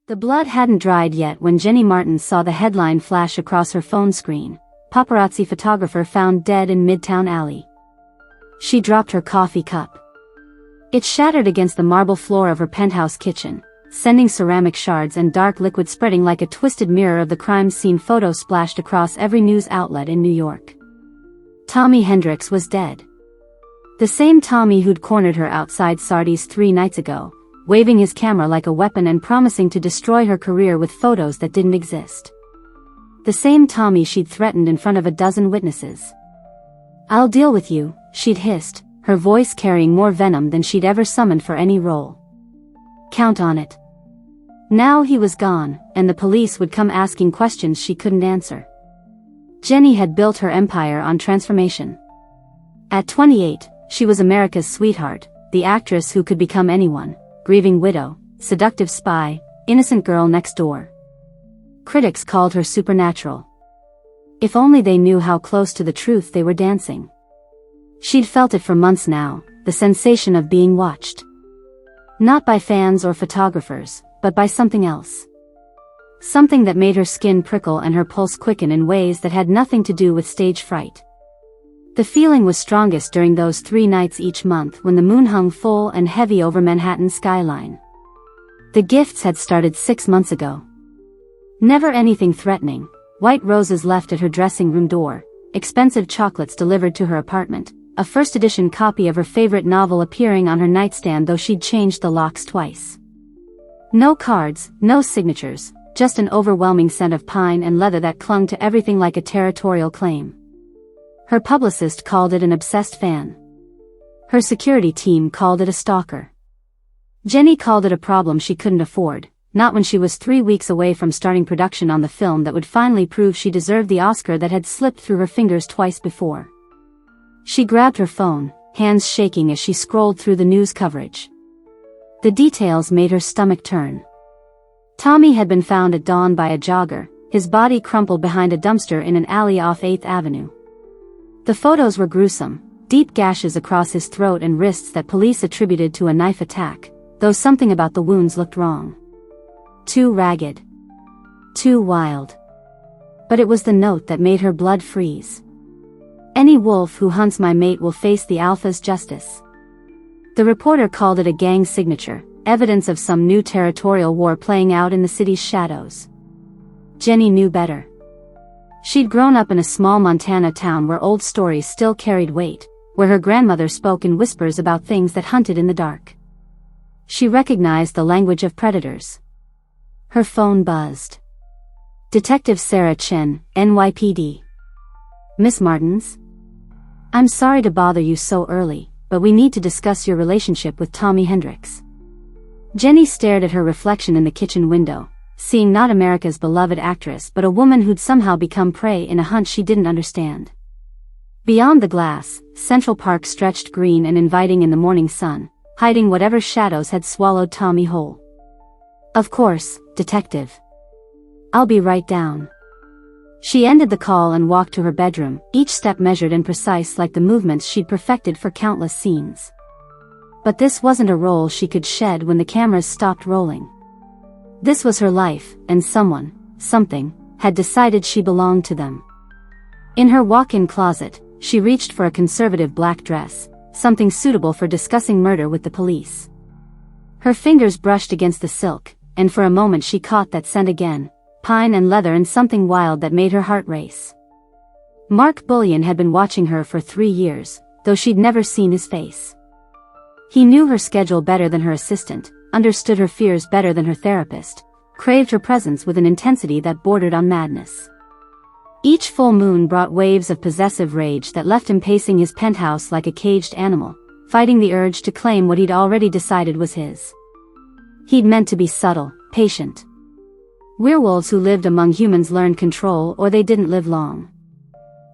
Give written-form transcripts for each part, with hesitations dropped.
The blood hadn't dried yet when Jenny Martin saw the headline flash across her phone screen: "Paparazzi photographer found dead in Midtown alley." She dropped her coffee cup. It shattered against the marble floor of her penthouse kitchen, sending ceramic shards and dark liquid spreading like a twisted mirror of the crime scene. Photo splashed across every news outlet in New York. Tommy Hendricks was dead. The same Tommy who'd cornered her outside Sardi's 3 nights ago, waving his camera like a weapon and promising to destroy her career with photos that didn't exist. The same Tommy she'd threatened in front of a dozen witnesses. "I'll deal with you," she'd hissed, her voice carrying more venom than she'd ever summoned for any role. Count on it. Now he was gone, and the police would come asking questions she couldn't answer. Jenny had built her empire on transformation. At 28, she was America's sweetheart, the actress who could become anyone: grieving widow, seductive spy, innocent girl next door. Critics called her supernatural. If only they knew how close to the truth they were dancing. She'd felt it for months now, the sensation of being watched. Not by fans or photographers, but by something else. Something that made her skin prickle and her pulse quicken in ways that had nothing to do with stage fright. The feeling was strongest during those 3 nights each month when the moon hung full and heavy over Manhattan's skyline. The gifts had started 6 months ago. Never anything threatening: white roses left at her dressing room door, expensive chocolates delivered to her apartment, a first edition copy of her favorite novel appearing on her nightstand though she'd changed the locks twice. No cards, no signatures, just an overwhelming scent of pine and leather that clung to everything like a territorial claim. Her publicist called it an obsessed fan. Her security team called it a stalker. Jenny called it a problem she couldn't afford, not when she was 3 weeks away from starting production on the film that would finally prove she deserved the Oscar that had slipped through her fingers twice before. She grabbed her phone, hands shaking as she scrolled through the news coverage. The details made her stomach turn. Tommy had been found at dawn by a jogger, his body crumpled behind a dumpster in an alley off 8th Avenue. The photos were gruesome: deep gashes across his throat and wrists that police attributed to a knife attack, though something about the wounds looked wrong. Too ragged. Too wild. But it was the note that made her blood freeze. "Any wolf who hunts my mate will face the alpha's justice." The reporter called it a gang signature, evidence of some new territorial war playing out in the city's shadows. Jenny knew better. She'd grown up in a small Montana town where old stories still carried weight, where her grandmother spoke in whispers about things that hunted in the dark. She recognized the language of predators. Her phone buzzed. Detective Sarah Chen, NYPD. "Miss Martins? I'm sorry to bother you so early, but we need to discuss your relationship with Tommy Hendricks." Jenny stared at her reflection in the kitchen window, seeing not America's beloved actress but a woman who'd somehow become prey in a hunt she didn't understand. Beyond the glass, Central Park stretched green and inviting in the morning sun, hiding whatever shadows had swallowed Tommy whole. "Of course, Detective. I'll be right down." She ended the call and walked to her bedroom, each step measured and precise like the movements she'd perfected for countless scenes. But this wasn't a role she could shed when the cameras stopped rolling. This was her life, and someone, something, had decided she belonged to them. In her walk-in closet, she reached for a conservative black dress, something suitable for discussing murder with the police. Her fingers brushed against the silk, and for a moment she caught that scent again: pine and leather and something wild that made her heart race. Mark Bullion had been watching her for 3 years, though she'd never seen his face. He knew her schedule better than her assistant, understood her fears better than her therapist, craved her presence with an intensity that bordered on madness. Each full moon brought waves of possessive rage that left him pacing his penthouse like a caged animal, fighting the urge to claim what he'd already decided was his. He'd meant to be subtle, patient. Werewolves who lived among humans learned control or they didn't live long.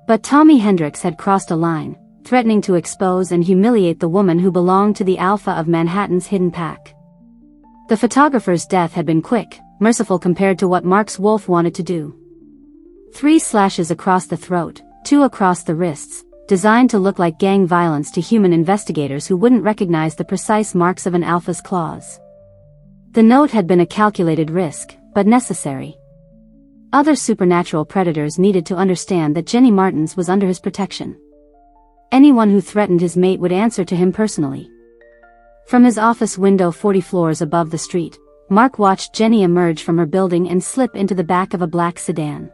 But Tommy Hendricks had crossed a line, threatening to expose and humiliate the woman who belonged to the alpha of Manhattan's hidden pack. The photographer's death had been quick, merciful compared to what Mark's wolf wanted to do. 3 slashes across the throat, 2 across the wrists, designed to look like gang violence to human investigators who wouldn't recognize the precise marks of an alpha's claws. The note had been a calculated risk, but necessary. Other supernatural predators needed to understand that Jenny Martins was under his protection. Anyone who threatened his mate would answer to him personally. From his office window 40 floors above the street, Mark watched Jenny emerge from her building and slip into the back of a black sedan.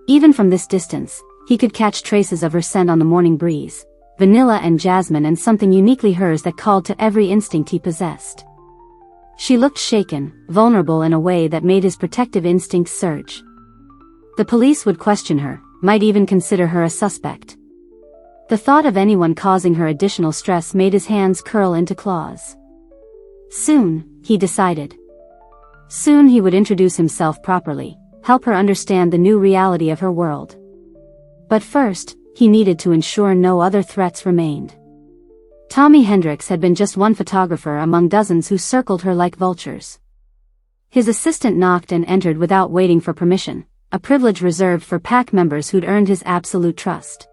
Even from this distance, he could catch traces of her scent on the morning breeze, vanilla and jasmine, and something uniquely hers that called to every instinct he possessed. She looked shaken, vulnerable in a way that made his protective instincts surge. The police would question her, might even consider her a suspect. The thought of anyone causing her additional stress made his hands curl into claws. Soon, he decided. Soon he would introduce himself properly, help her understand the new reality of her world. But first, he needed to ensure no other threats remained. Tommy Hendricks had been just one photographer among dozens who circled her like vultures. His assistant knocked and entered without waiting for permission, a privilege reserved for pack members who'd earned his absolute trust.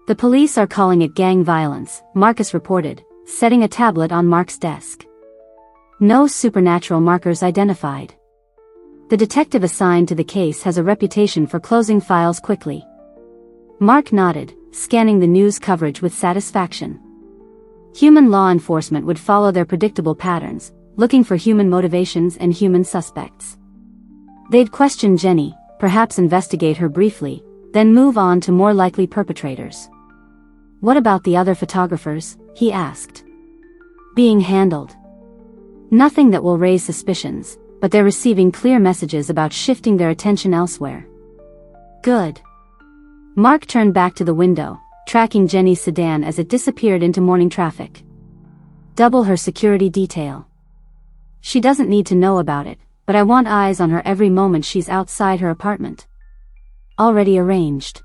"The police are calling it gang violence," Marcus reported, setting a tablet on Mark's desk. No supernatural markers identified. The detective assigned to the case has a reputation for closing files quickly. Mark nodded, scanning the news coverage with satisfaction. Human law enforcement would follow their predictable patterns, looking for human motivations and human suspects. They'd question Jenny, perhaps investigate her briefly, then move on to more likely perpetrators. "What about the other photographers?" he asked. "Being handled. Nothing that will raise suspicions, but they're receiving clear messages about shifting their attention elsewhere." "Good." Mark turned back to the window, tracking Jenny's sedan as it disappeared into morning traffic. "Double her security detail. She doesn't need to know about it, but I want eyes on her every moment she's outside her apartment." "Already arranged."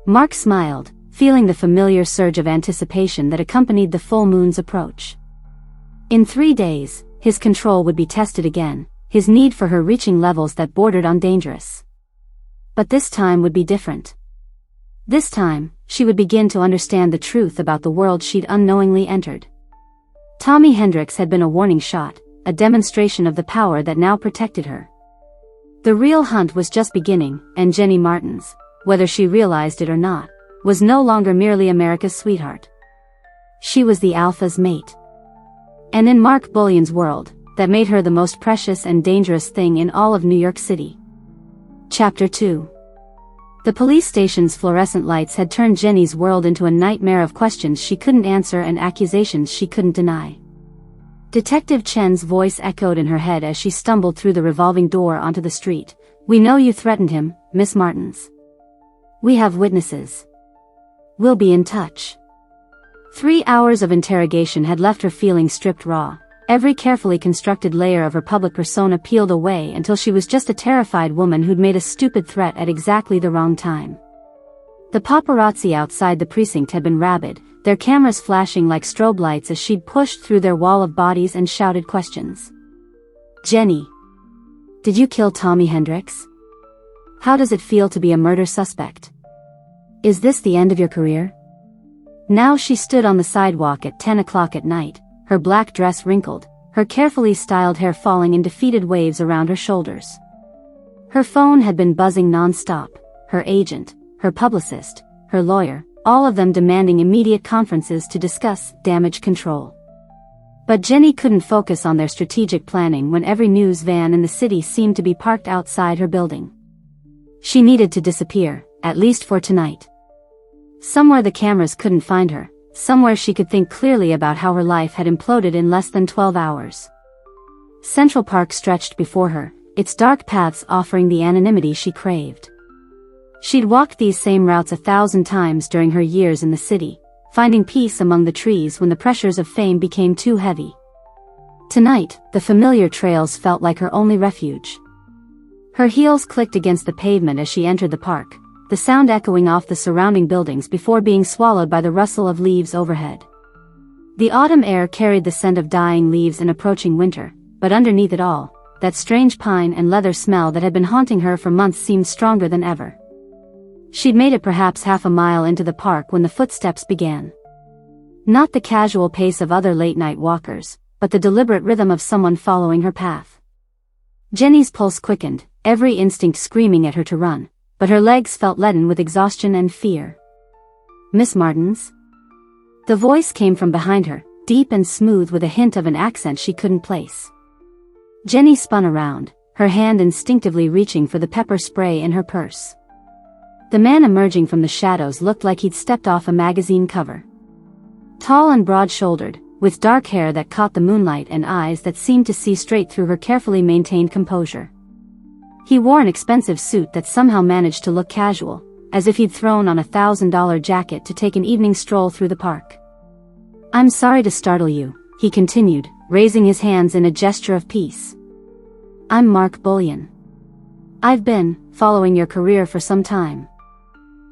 Mark smiled, feeling the familiar surge of anticipation that accompanied the full moon's approach. In 3 days, his control would be tested again, his need for her reaching levels that bordered on dangerous. But this time would be different. This time, she would begin to understand the truth about the world she'd unknowingly entered. Tommy Hendricks had been a warning shot, a demonstration of the power that now protected her. The real hunt was just beginning, and Jenny Martins, whether she realized it or not, was no longer merely America's sweetheart. She was the alpha's mate. And in Mark Bullion's world, that made her the most precious and dangerous thing in all of New York City. Chapter 2. The police station's fluorescent lights had turned Jenny's world into a nightmare of questions she couldn't answer and accusations she couldn't deny. Detective Chen's voice echoed in her head as she stumbled through the revolving door onto the street. "We know you threatened him, Miss Martins. We have witnesses. We'll be in touch." 3 hours of interrogation had left her feeling stripped raw, every carefully constructed layer of her public persona peeled away until she was just a terrified woman who'd made a stupid threat at exactly the wrong time. The paparazzi outside the precinct had been rabid, their cameras flashing like strobe lights as she'd pushed through their wall of bodies and shouted questions. "Jenny. Did you kill Tommy Hendricks? How does it feel to be a murder suspect? Is this the end of your career?" Now she stood on the sidewalk at 10 o'clock at night, her black dress wrinkled, her carefully styled hair falling in defeated waves around her shoulders. Her phone had been buzzing non-stop, her agent, her publicist, her lawyer, all of them demanding immediate conferences to discuss damage control. But Jenny couldn't focus on their strategic planning when every news van in the city seemed to be parked outside her building. She needed to disappear, at least for tonight. Somewhere the cameras couldn't find her, somewhere she could think clearly about how her life had imploded in less than 12 hours. Central Park stretched before her, its dark paths offering the anonymity she craved. She'd walked these same routes 1,000 times during her years in the city, finding peace among the trees when the pressures of fame became too heavy. Tonight, the familiar trails felt like her only refuge. Her heels clicked against the pavement as she entered the park, the sound echoing off the surrounding buildings before being swallowed by the rustle of leaves overhead. The autumn air carried the scent of dying leaves and approaching winter, but underneath it all, that strange pine and leather smell that had been haunting her for months seemed stronger than ever. She'd made it perhaps half a mile into the park when the footsteps began. Not the casual pace of other late-night walkers, but the deliberate rhythm of someone following her path. Jenny's pulse quickened, every instinct screaming at her to run, but her legs felt leaden with exhaustion and fear. "Miss Martins?" The voice came from behind her, deep and smooth with a hint of an accent she couldn't place. Jenny spun around, her hand instinctively reaching for the pepper spray in her purse. The man emerging from the shadows looked like he'd stepped off a magazine cover. Tall and broad-shouldered, with dark hair that caught the moonlight and eyes that seemed to see straight through her carefully maintained composure. He wore an expensive suit that somehow managed to look casual, as if he'd thrown on a $1,000 jacket to take an evening stroll through the park. "I'm sorry to startle you," he continued, raising his hands in a gesture of peace. "I'm Mark Bullion. I've been following your career for some time."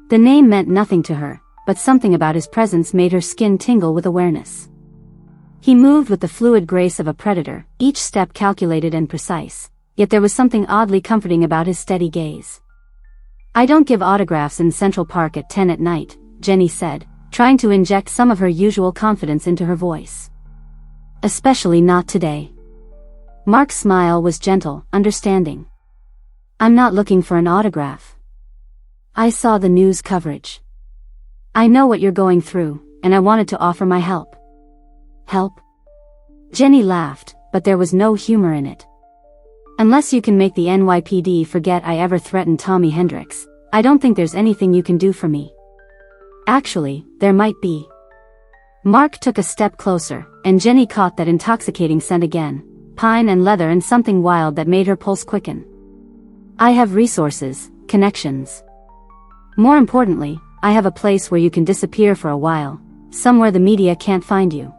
The name meant nothing to her, but something about his presence made her skin tingle with awareness. He moved with the fluid grace of a predator, each step calculated and precise, yet there was something oddly comforting about his steady gaze. "I don't give autographs in Central Park at 10 at night," Jenny said, trying to inject some of her usual confidence into her voice. "Especially not today." Mark's smile was gentle, understanding. "I'm not looking for an autograph. I saw the news coverage. I know what you're going through, and I wanted to offer my help." "Help?" Jenny laughed, but there was no humor in it. "Unless you can make the NYPD forget I ever threatened Tommy Hendricks, I don't think there's anything you can do for me." "Actually, there might be." Mark took a step closer, and Jenny caught that intoxicating scent again, pine and leather and something wild that made her pulse quicken. "I have resources, connections. More importantly, I have a place where you can disappear for a while, somewhere the media can't find you."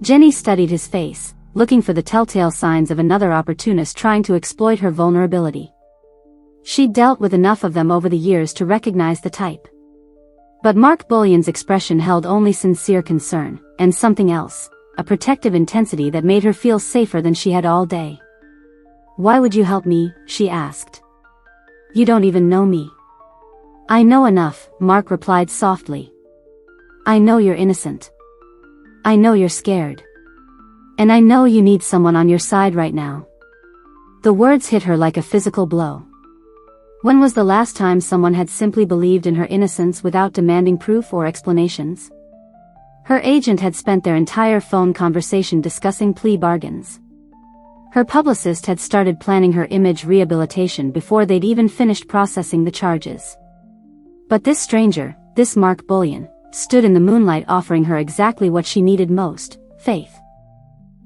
Jenny studied his face, looking for the telltale signs of another opportunist trying to exploit her vulnerability. She'd dealt with enough of them over the years to recognize the type. But Mark Bullion's expression held only sincere concern, and something else, a protective intensity that made her feel safer than she had all day. "Why would you help me?" she asked. "You don't even know me." "I know enough," Mark replied softly. "I know you're innocent. I know you're scared. And I know you need someone on your side right now." The words hit her like a physical blow. When was the last time someone had simply believed in her innocence without demanding proof or explanations? Her agent had spent their entire phone conversation discussing plea bargains. Her publicist had started planning her image rehabilitation before they'd even finished processing the charges. But this stranger, this Mark Bullion, stood in the moonlight offering her exactly what she needed most, faith.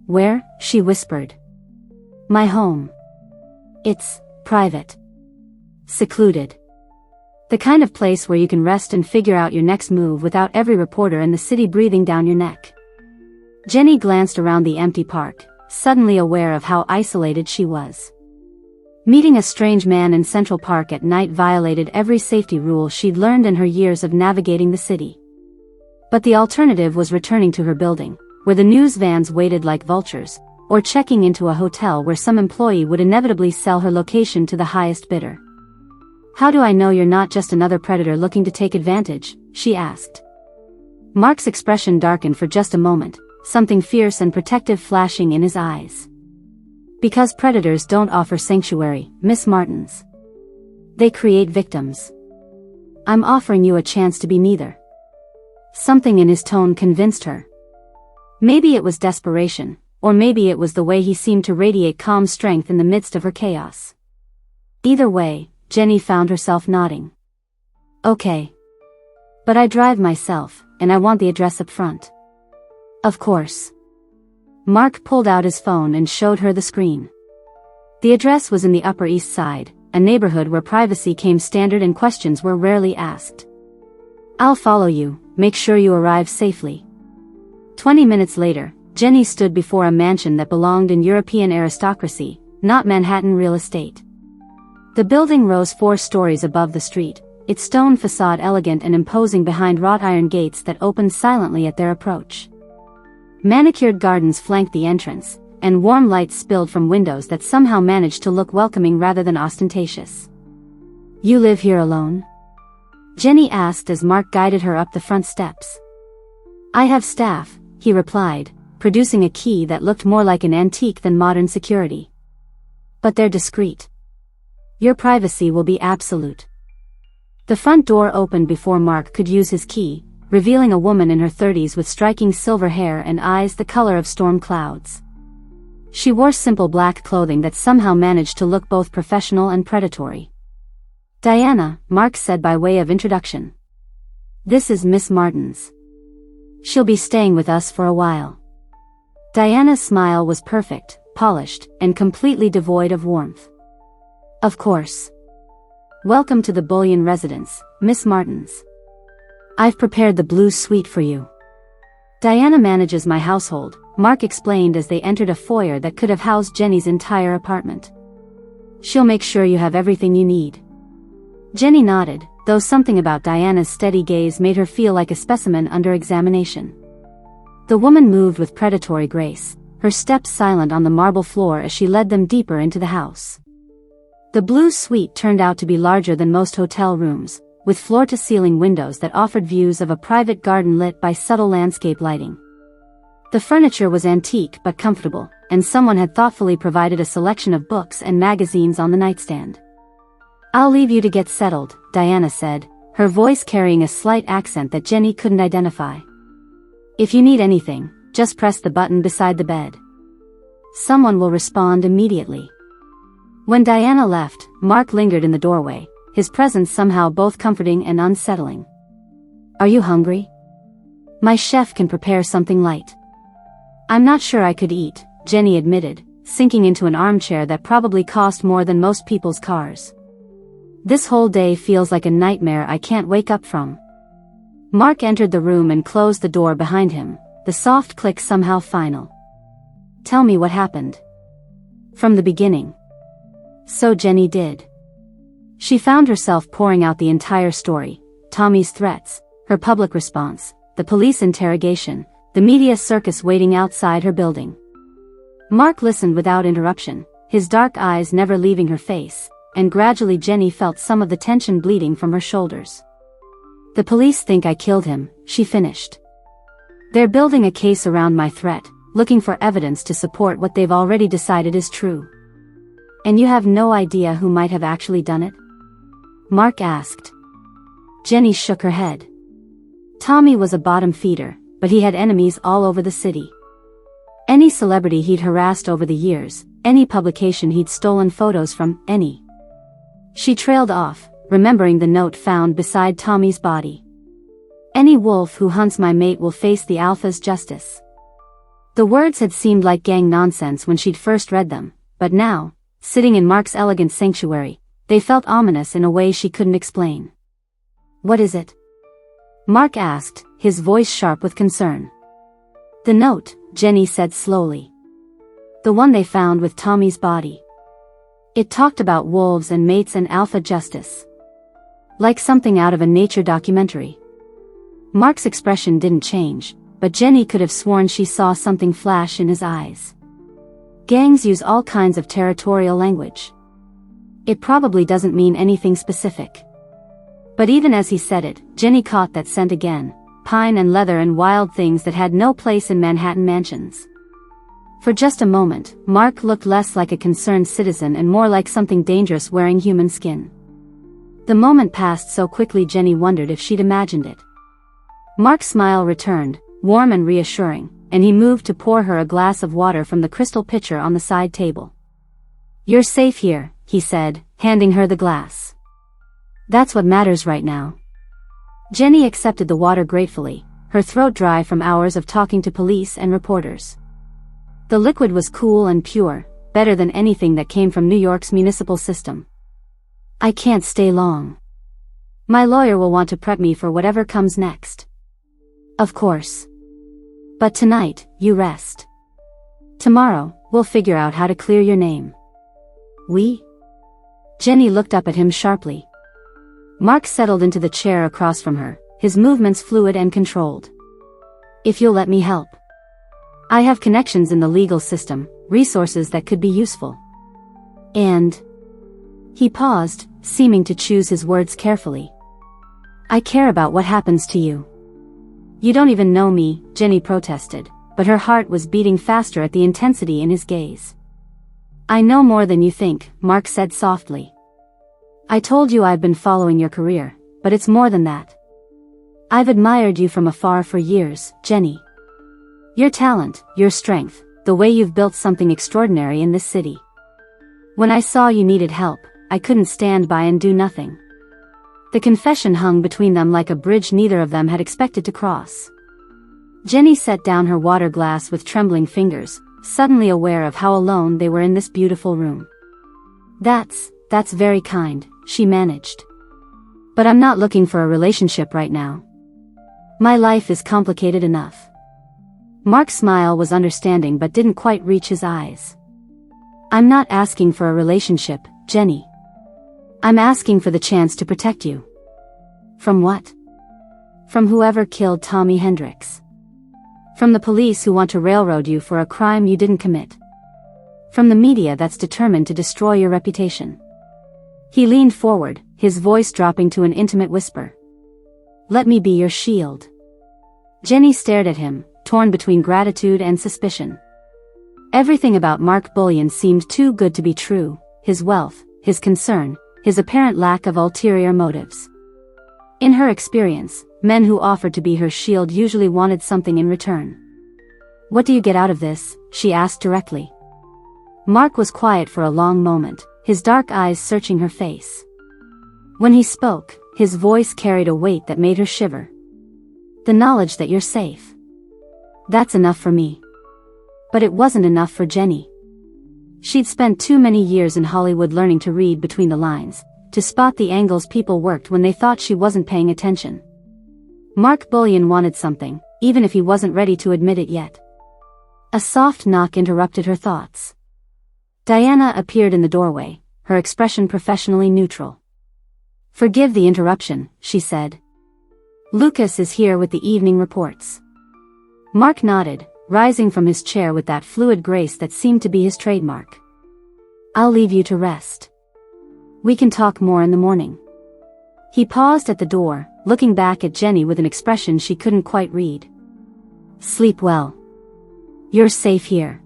"Where?" she whispered. "My home. It's private. Secluded. The kind of place where you can rest and figure out your next move without every reporter in the city breathing down your neck." Jenny glanced around the empty park, suddenly aware of how isolated she was. Meeting a strange man in Central Park at night violated every safety rule she'd learned in her years of navigating the city. But the alternative was returning to her building, where the news vans waited like vultures, or checking into a hotel where some employee would inevitably sell her location to the highest bidder. "How do I know you're not just another predator looking to take advantage?" she asked. Mark's expression darkened for just a moment, something fierce and protective flashing in his eyes. "Because predators don't offer sanctuary, Miss Martins. They create victims. I'm offering you a chance to be neither." Something in his tone convinced her. Maybe it was desperation, or maybe it was the way he seemed to radiate calm strength in the midst of her chaos. Either way, Jenny found herself nodding. "Okay. But I drive myself, and I want the address up front." "Of course." Mark pulled out his phone and showed her the screen. The address was in the Upper East Side, a neighborhood where privacy came standard and questions were rarely asked. "I'll follow you, make sure you arrive safely." 20 minutes later, Jenny stood before a mansion that belonged in European aristocracy, not Manhattan real estate. The building rose 4 stories above the street, its stone facade elegant and imposing behind wrought iron gates that opened silently at their approach. Manicured gardens flanked the entrance, and warm lights spilled from windows that somehow managed to look welcoming rather than ostentatious. "You live here alone?" Jenny asked as Mark guided her up the front steps. "I have staff," he replied, producing a key that looked more like an antique than modern security. But they're discreet. Your privacy will be absolute. The front door opened before Mark could use his key, revealing a woman in her 30s with striking silver hair and eyes the color of storm clouds. She wore simple black clothing that somehow managed to look both professional and predatory. "Diana," Mark said by way of introduction. "This is Miss Martins. She'll be staying with us for a while." Diana's smile was perfect, polished, and completely devoid of warmth. "Of course. Welcome to the Bullion residence, Miss Martins. I've prepared the blue suite for you. Diana manages my household," Mark explained as they entered a foyer that could have housed Jenny's entire apartment. "She'll make sure you have everything you need." Jenny nodded, though something about Diana's steady gaze made her feel like a specimen under examination. The woman moved with predatory grace, her steps silent on the marble floor as she led them deeper into the house. The blue suite turned out to be larger than most hotel rooms, with floor-to-ceiling windows that offered views of a private garden lit by subtle landscape lighting. The furniture was antique but comfortable, and someone had thoughtfully provided a selection of books and magazines on the nightstand. "I'll leave you to get settled," Diana said, her voice carrying a slight accent that Jenny couldn't identify. "If you need anything, just press the button beside the bed. Someone will respond immediately." When Diana left, Mark lingered in the doorway, his presence somehow both comforting and unsettling. "Are you hungry? My chef can prepare something light." "I'm not sure I could eat," Jenny admitted, sinking into an armchair that probably cost more than most people's cars. "This whole day feels like a nightmare I can't wake up from." Mark entered the room and closed the door behind him, the soft click somehow final. "Tell me what happened. From the beginning." So Jenny did. She found herself pouring out the entire story: Tommy's threats, her public response, the police interrogation, the media circus waiting outside her building. Mark listened without interruption, his dark eyes never leaving her face, and gradually Jenny felt some of the tension bleeding from her shoulders. "The police think I killed him," she finished. "They're building a case around my threat, looking for evidence to support what they've already decided is true." "And you have no idea who might have actually done it?" Mark asked. Jenny shook her head. Tommy was a bottom feeder, but he had enemies all over the city. Any celebrity he'd harassed over the years, any publication he'd stolen photos from, any. She trailed off, remembering the note found beside Tommy's body. "Any wolf who hunts my mate will face the alpha's justice." The words had seemed like gang nonsense when she'd first read them, but now, sitting in Mark's elegant sanctuary, they felt ominous in a way she couldn't explain. "What is it?" Mark asked, his voice sharp with concern. "The note," Jenny said slowly. "The one they found with Tommy's body. It talked about wolves and mates and alpha justice. Like something out of a nature documentary." Mark's expression didn't change, but Jenny could have sworn she saw something flash in his eyes. Gangs use all kinds of territorial language. It probably doesn't mean anything specific. But even as he said it, Jenny caught that scent again, pine and leather and wild things that had no place in Manhattan mansions. For just a moment, Mark looked less like a concerned citizen and more like something dangerous wearing human skin. The moment passed so quickly Jenny wondered if she'd imagined it. Mark's smile returned, warm and reassuring, and he moved to pour her a glass of water from the crystal pitcher on the side table. "You're safe here," he said, handing her the glass. "That's what matters right now." Jenny accepted the water gratefully, her throat dry from hours of talking to police and reporters. The liquid was cool and pure, better than anything that came from New York's municipal system. "I can't stay long. My lawyer will want to prep me for whatever comes next." "Of course. But tonight, you rest. Tomorrow, we'll figure out how to clear your name." "We?" Jenny looked up at him sharply. Mark settled into the chair across from her, his movements fluid and controlled. "If you'll let me help. I have connections in the legal system, resources that could be useful. And..." He paused, seeming to choose his words carefully. "I care about what happens to you." "You don't even know me," Jenny protested, but her heart was beating faster at the intensity in his gaze. "I know more than you think," Mark said softly. "I told you I've been following your career, but it's more than that. I've admired you from afar for years, Jenny. Your talent, your strength, the way you've built something extraordinary in this city. When I saw you needed help, I couldn't stand by and do nothing." The confession hung between them like a bridge neither of them had expected to cross. Jenny set down her water glass with trembling fingers, suddenly aware of how alone they were in this beautiful room. That's very kind," she managed. "But I'm not looking for a relationship right now. My life is complicated enough." Mark's smile was understanding but didn't quite reach his eyes. "I'm not asking for a relationship, Jenny. I'm asking for the chance to protect you." "From what?" "From whoever killed Tommy Hendricks. From the police who want to railroad you for a crime you didn't commit. From the media that's determined to destroy your reputation." He leaned forward, his voice dropping to an intimate whisper. "Let me be your shield." Jenny stared at him, torn between gratitude and suspicion. Everything about Mark Bullion seemed too good to be true: his wealth, his concern, his apparent lack of ulterior motives. In her experience, men who offered to be her shield usually wanted something in return. "What do you get out of this?" she asked directly. Mark was quiet for a long moment, his dark eyes searching her face. When he spoke, his voice carried a weight that made her shiver. "The knowledge that you're safe. That's enough for me." But it wasn't enough for Jenny. She'd spent too many years in Hollywood learning to read between the lines, to spot the angles people worked when they thought she wasn't paying attention. Mark Bullion wanted something, even if he wasn't ready to admit it yet. A soft knock interrupted her thoughts. Diana appeared in the doorway, her expression professionally neutral. "Forgive the interruption," she said. "Lucas is here with the evening reports." Mark nodded, rising from his chair with that fluid grace that seemed to be his trademark. "I'll leave you to rest. We can talk more in the morning." He paused at the door, looking back at Jenny with an expression she couldn't quite read. "Sleep well. You're safe here."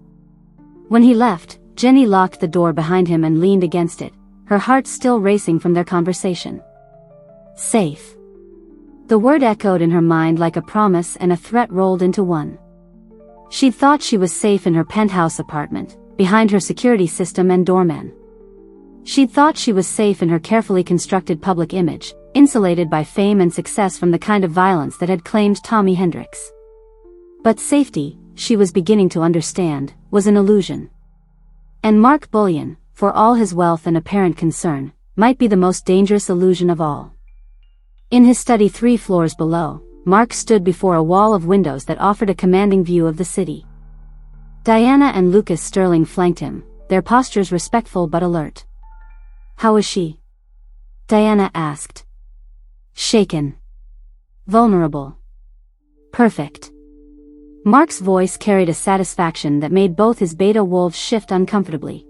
When he left, Jenny locked the door behind him and leaned against it, her heart still racing from their conversation. Safe. The word echoed in her mind like a promise and a threat rolled into one. She'd thought she was safe in her penthouse apartment, behind her security system and doorman. She'd thought she was safe in her carefully constructed public image, insulated by fame and success from the kind of violence that had claimed Tommy Hendricks. But safety, she was beginning to understand, was an illusion. And Mark Bullion, for all his wealth and apparent concern, might be the most dangerous illusion of all. In his study 3 floors below, Mark stood before a wall of windows that offered a commanding view of the city. Diana and Lucas Sterling flanked him, their postures respectful but alert. "How is she?" Diana asked. "Shaken. Vulnerable. Perfect." Mark's voice carried a satisfaction that made both his beta wolves shift uncomfortably.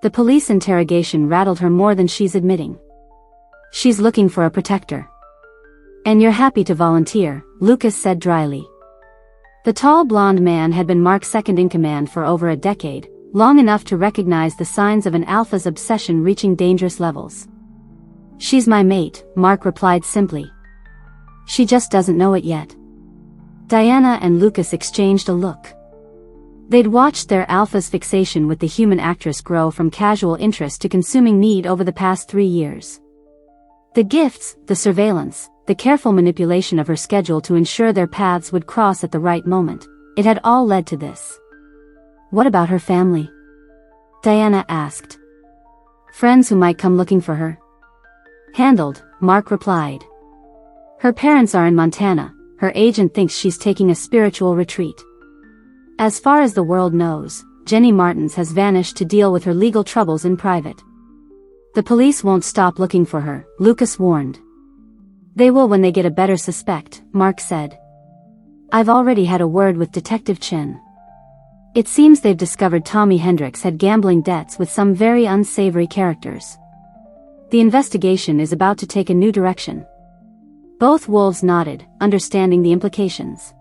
The police interrogation rattled her more than she's admitting. "She's looking for a protector." "And you're happy to volunteer," Lucas said dryly. The tall blonde man had been Mark's second-in-command for over a decade, long enough to recognize the signs of an alpha's obsession reaching dangerous levels. "She's my mate," Mark replied simply. "She just doesn't know it yet." Diana and Lucas exchanged a look. They'd watched their alpha's fixation with the human actress grow from casual interest to consuming need over the past 3 years. The gifts, the surveillance, the careful manipulation of her schedule to ensure their paths would cross at the right moment, it had all led to this. "What about her family?" Diana asked. "Friends who might come looking for her?" "Handled," Mark replied. "Her parents are in Montana. Her agent thinks she's taking a spiritual retreat. As far as the world knows, Jenny Martins has vanished to deal with her legal troubles in private. The police won't stop looking for her," Lucas warned. "They will when they get a better suspect," Mark said. "I've already had a word with Detective Chen. It seems they've discovered Tommy Hendricks had gambling debts with some very unsavory characters. The investigation is about to take a new direction." Both wolves nodded, understanding the implications.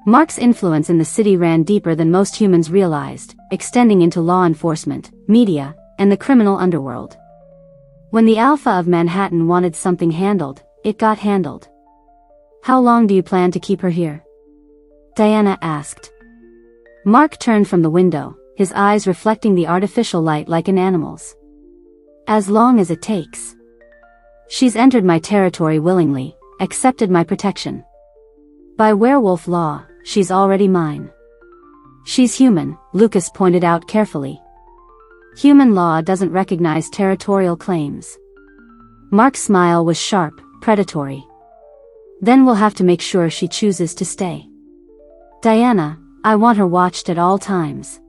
Mark's influence in the city ran deeper than most humans realized, extending into law enforcement, media, and the criminal underworld. When the Alpha of Manhattan wanted something handled, it got handled. "How long do you plan to keep her here?" Diana asked. Mark turned from the window, his eyes reflecting the artificial light like an animal's. "As long as it takes. She's entered my territory willingly, accepted my protection. By werewolf law, she's already mine." "She's human," Lucas pointed out carefully. "Human law doesn't recognize territorial claims." Mark's smile was sharp, predatory. "Then we'll have to make sure she chooses to stay. Diana, I want her watched at all times.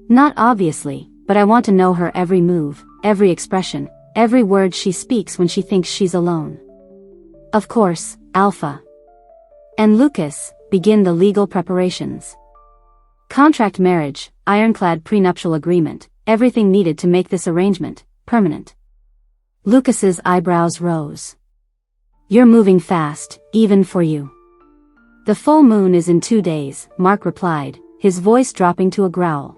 Not obviously, but I want to know her every move, every expression, every word she speaks when she thinks she's alone." "Of course, Alpha." And Lucas, begin the legal preparations. Contract marriage, ironclad prenuptial agreement, everything needed to make this arrangement permanent. Lucas's eyebrows rose. "You're moving fast, even for you." "The full moon is in 2 days," Mark replied, his voice dropping to a growl.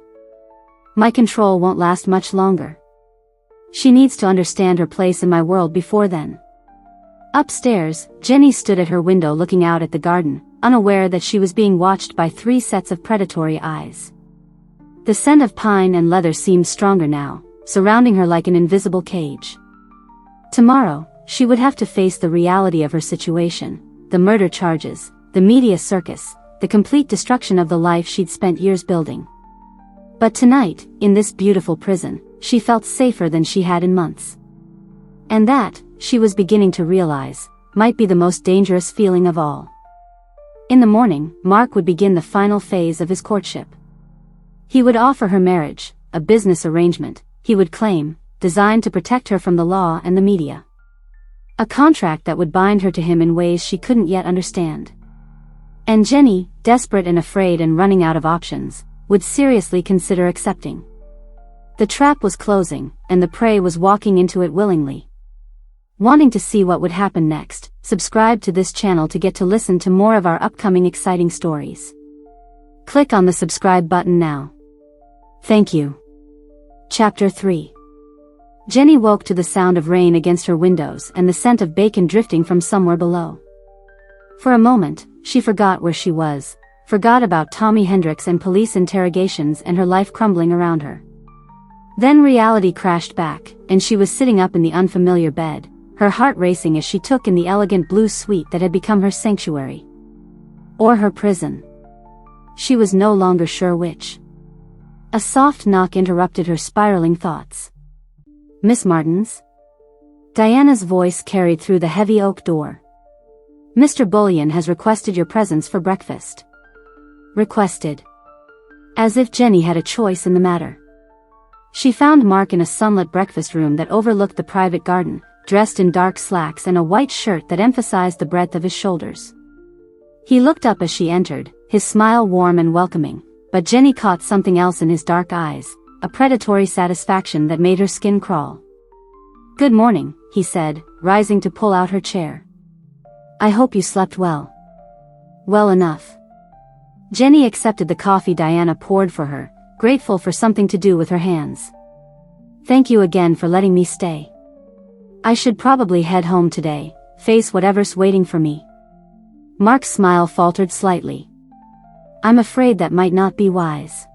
"My control won't last much longer. She needs to understand her place in my world before then." Upstairs, Jenny stood at her window looking out at the garden, unaware that she was being watched by 3 sets of predatory eyes. The scent of pine and leather seemed stronger now, surrounding her like an invisible cage. Tomorrow, she would have to face the reality of her situation, the murder charges, the media circus, the complete destruction of the life she'd spent years building. But tonight, in this beautiful prison, she felt safer than she had in months. And that, she was beginning to realize, might be the most dangerous feeling of all. In the morning, Mark would begin the final phase of his courtship. He would offer her marriage, a business arrangement, he would claim, designed to protect her from the law and the media. A contract that would bind her to him in ways she couldn't yet understand. And Jenny, desperate and afraid and running out of options, would seriously consider accepting. The trap was closing, and the prey was walking into it willingly. Wanting to see what would happen next, subscribe to this channel to get to listen to more of our upcoming exciting stories. Click on the subscribe button now. Thank you. Chapter 3. Jenny woke to the sound of rain against her windows and the scent of bacon drifting from somewhere below. For a moment, she forgot where she was, forgot about Tommy Hendricks and police interrogations and her life crumbling around her. Then reality crashed back, and she was sitting up in the unfamiliar bed, her heart racing as she took in the elegant blue suite that had become her sanctuary. Or her prison. She was no longer sure which. A soft knock interrupted her spiraling thoughts. "Miss Martins?" Diana's voice carried through the heavy oak door. "Mr. Bullion has requested your presence for breakfast." Requested. As if Jenny had a choice in the matter. She found Mark in a sunlit breakfast room that overlooked the private garden, dressed in dark slacks and a white shirt that emphasized the breadth of his shoulders. He looked up as she entered, his smile warm and welcoming, but Jenny caught something else in his dark eyes, a predatory satisfaction that made her skin crawl. "Good morning," he said, rising to pull out her chair. "I hope you slept well." "Well enough." Jenny accepted the coffee Diana poured for her, grateful for something to do with her hands. "Thank you again for letting me stay. I should probably head home today, face whatever's waiting for me." Mark's smile faltered slightly. "I'm afraid that might not be wise.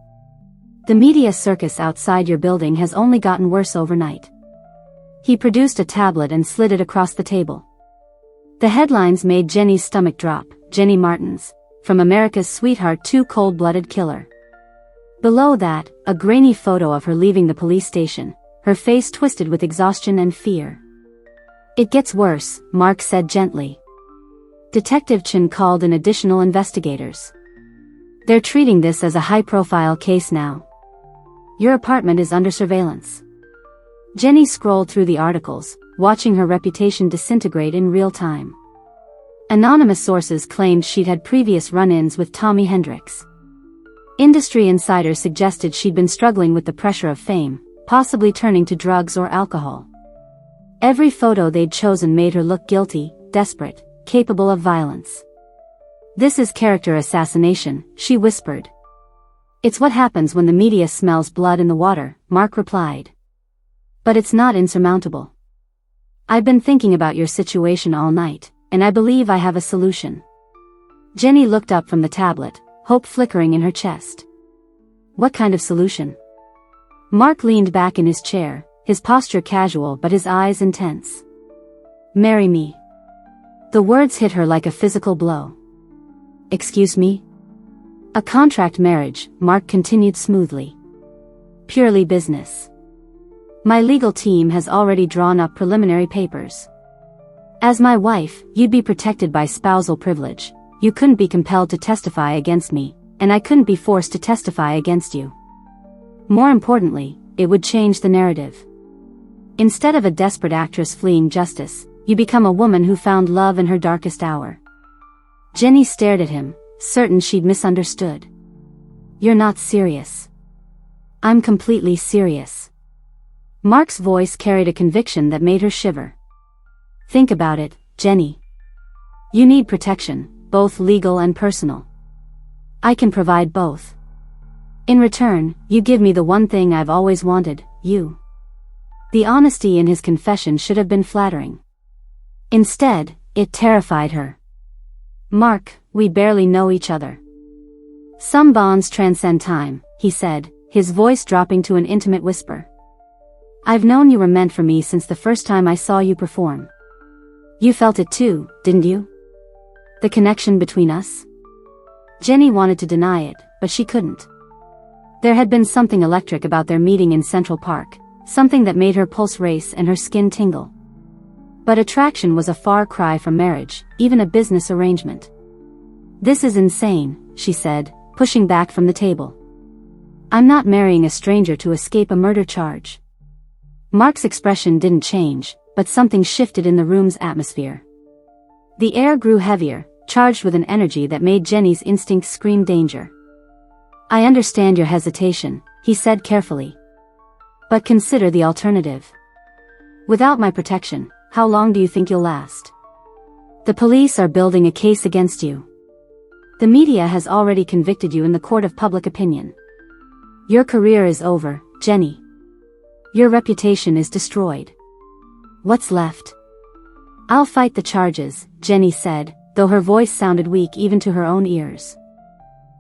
The media circus outside your building has only gotten worse overnight." He produced a tablet and slid it across the table. The headlines made Jenny's stomach drop. "Jenny Martins, from America's sweetheart to cold-blooded killer." Below that, a grainy photo of her leaving the police station, her face twisted with exhaustion and fear. "It gets worse," Mark said gently. Detective Chen called in additional investigators. "They're treating this as a high-profile case now. Your apartment is under surveillance." Jenny scrolled through the articles, watching her reputation disintegrate in real time. Anonymous sources claimed she'd had previous run-ins with Tommy Hendricks. Industry insiders suggested she'd been struggling with the pressure of fame, possibly turning to drugs or alcohol. Every photo they'd chosen made her look guilty, desperate, capable of violence. This is character assassination, she whispered. It's what happens when the media smells blood in the water, Mark replied. But it's not insurmountable. I've been thinking about your situation all night, and I believe I have a solution. Jenny looked up from the tablet, hope flickering in her chest. What kind of solution? Mark leaned back in his chair, his posture casual but his eyes intense. Marry me. The words hit her like a physical blow. Excuse me? A contract marriage, Mark continued smoothly. Purely business. My legal team has already drawn up preliminary papers. As my wife, you'd be protected by spousal privilege. You couldn't be compelled to testify against me, and I couldn't be forced to testify against you. More importantly, it would change the narrative. Instead of a desperate actress fleeing justice, you become a woman who found love in her darkest hour. Jenny stared at him, certain she'd misunderstood. You're not serious. I'm completely serious. Mark's voice carried a conviction that made her shiver. Think about it, Jenny. You need protection, both legal and personal. I can provide both. In return, you give me the one thing I've always wanted, you. The honesty in his confession should have been flattering. Instead, it terrified her. Mark, we barely know each other. Some bonds transcend time, he said, his voice dropping to an intimate whisper. I've known you were meant for me since the first time I saw you perform. You felt it too, didn't you? The connection between us? Jenny wanted to deny it, but she couldn't. There had been something electric about their meeting in Central Park, something that made her pulse race and her skin tingle. But attraction was a far cry from marriage, even a business arrangement. This is insane, she said, pushing back from the table. I'm not marrying a stranger to escape a murder charge. Mark's expression didn't change, but something shifted in the room's atmosphere. The air grew heavier, charged with an energy that made Jenny's instincts scream danger. I understand your hesitation, he said carefully. But consider the alternative. Without my protection, how long do you think you'll last? The police are building a case against you. The media has already convicted you in the court of public opinion. Your career is over, Jenny. Your reputation is destroyed. What's left? I'll fight the charges, Jenny said, though her voice sounded weak even to her own ears.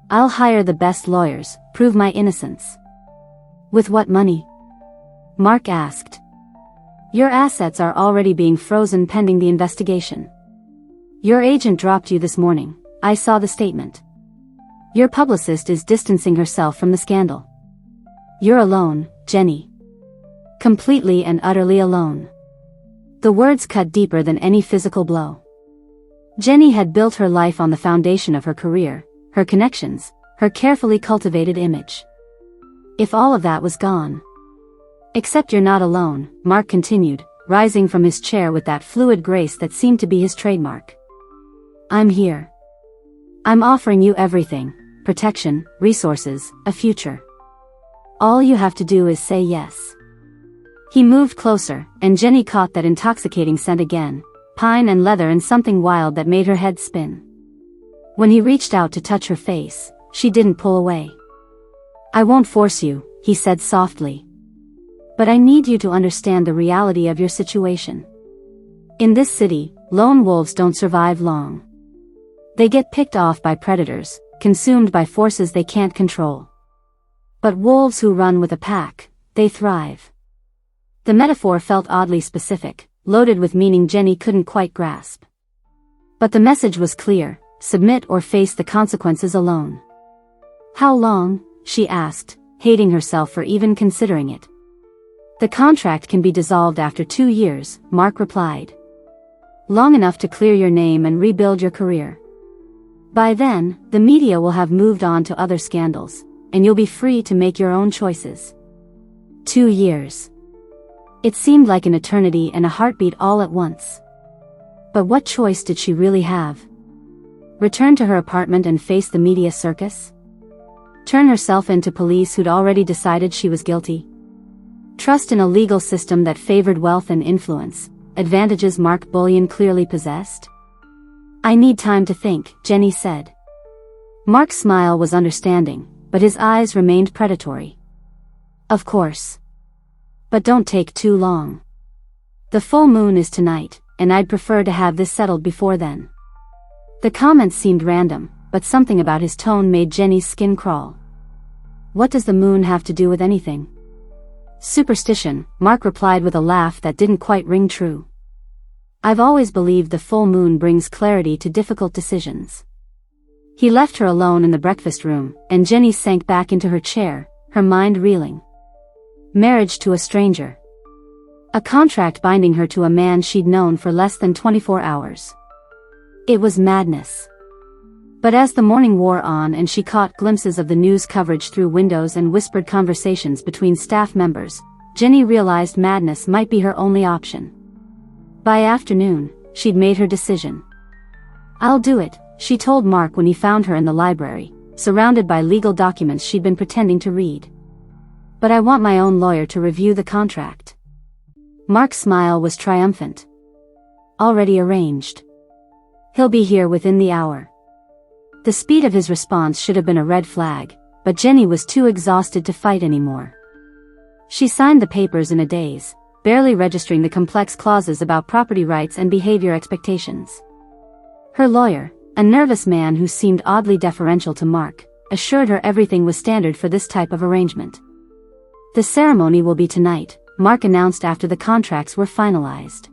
I'll hire the best lawyers, prove my innocence. With what money? Mark asked. Your assets are already being frozen pending the investigation. Your agent dropped you this morning, I saw the statement. Your publicist is distancing herself from the scandal. You're alone, Jenny. Completely and utterly alone. The words cut deeper than any physical blow. Jenny had built her life on the foundation of her career, her connections, her carefully cultivated image. If all of that was gone. Except you're not alone, Mark continued, rising from his chair with that fluid grace that seemed to be his trademark. I'm here. I'm offering you everything, protection, resources, a future. All you have to do is say yes. He moved closer, and Jenny caught that intoxicating scent again, pine and leather and something wild that made her head spin. When he reached out to touch her face, she didn't pull away. I won't force you, he said softly. But I need you to understand the reality of your situation. In this city, lone wolves don't survive long. They get picked off by predators, consumed by forces they can't control. But wolves who run with a pack, they thrive. The metaphor felt oddly specific, loaded with meaning Jenny couldn't quite grasp. But the message was clear: submit or face the consequences alone. How long? She asked, hating herself for even considering it. The contract can be dissolved after 2 years, Mark replied. Long enough to clear your name and rebuild your career. By then, the media will have moved on to other scandals, and you'll be free to make your own choices. 2 years. It seemed like an eternity and a heartbeat all at once. But what choice did she really have? Return to her apartment and face the media circus? Turn herself into police who'd already decided she was guilty? Trust in a legal system that favored wealth and influence, advantages Mark Bullion clearly possessed? I need time to think, Jenny said. Mark's smile was understanding, but his eyes remained predatory. Of course. But don't take too long. The full moon is tonight, and I'd prefer to have this settled before then. The comment seemed random, but something about his tone made Jenny's skin crawl. What does the moon have to do with anything? Superstition, Mark replied with a laugh that didn't quite ring true. I've always believed the full moon brings clarity to difficult decisions. He left her alone in the breakfast room, and Jenny sank back into her chair, her mind reeling. Marriage to a stranger. A contract binding her to a man she'd known for less than 24 hours. It was madness. But as the morning wore on and she caught glimpses of the news coverage through windows and whispered conversations between staff members, Jenny realized madness might be her only option. By afternoon, she'd made her decision. I'll do it, she told Mark when he found her in the library, surrounded by legal documents she'd been pretending to read. But I want my own lawyer to review the contract. Mark's smile was triumphant. Already arranged. He'll be here within the hour. The speed of his response should have been a red flag, but Jenny was too exhausted to fight anymore. She signed the papers in a daze, barely registering the complex clauses about property rights and behavior expectations. Her lawyer, a nervous man who seemed oddly deferential to Mark, assured her everything was standard for this type of arrangement. The ceremony will be tonight, Mark announced after the contracts were finalized.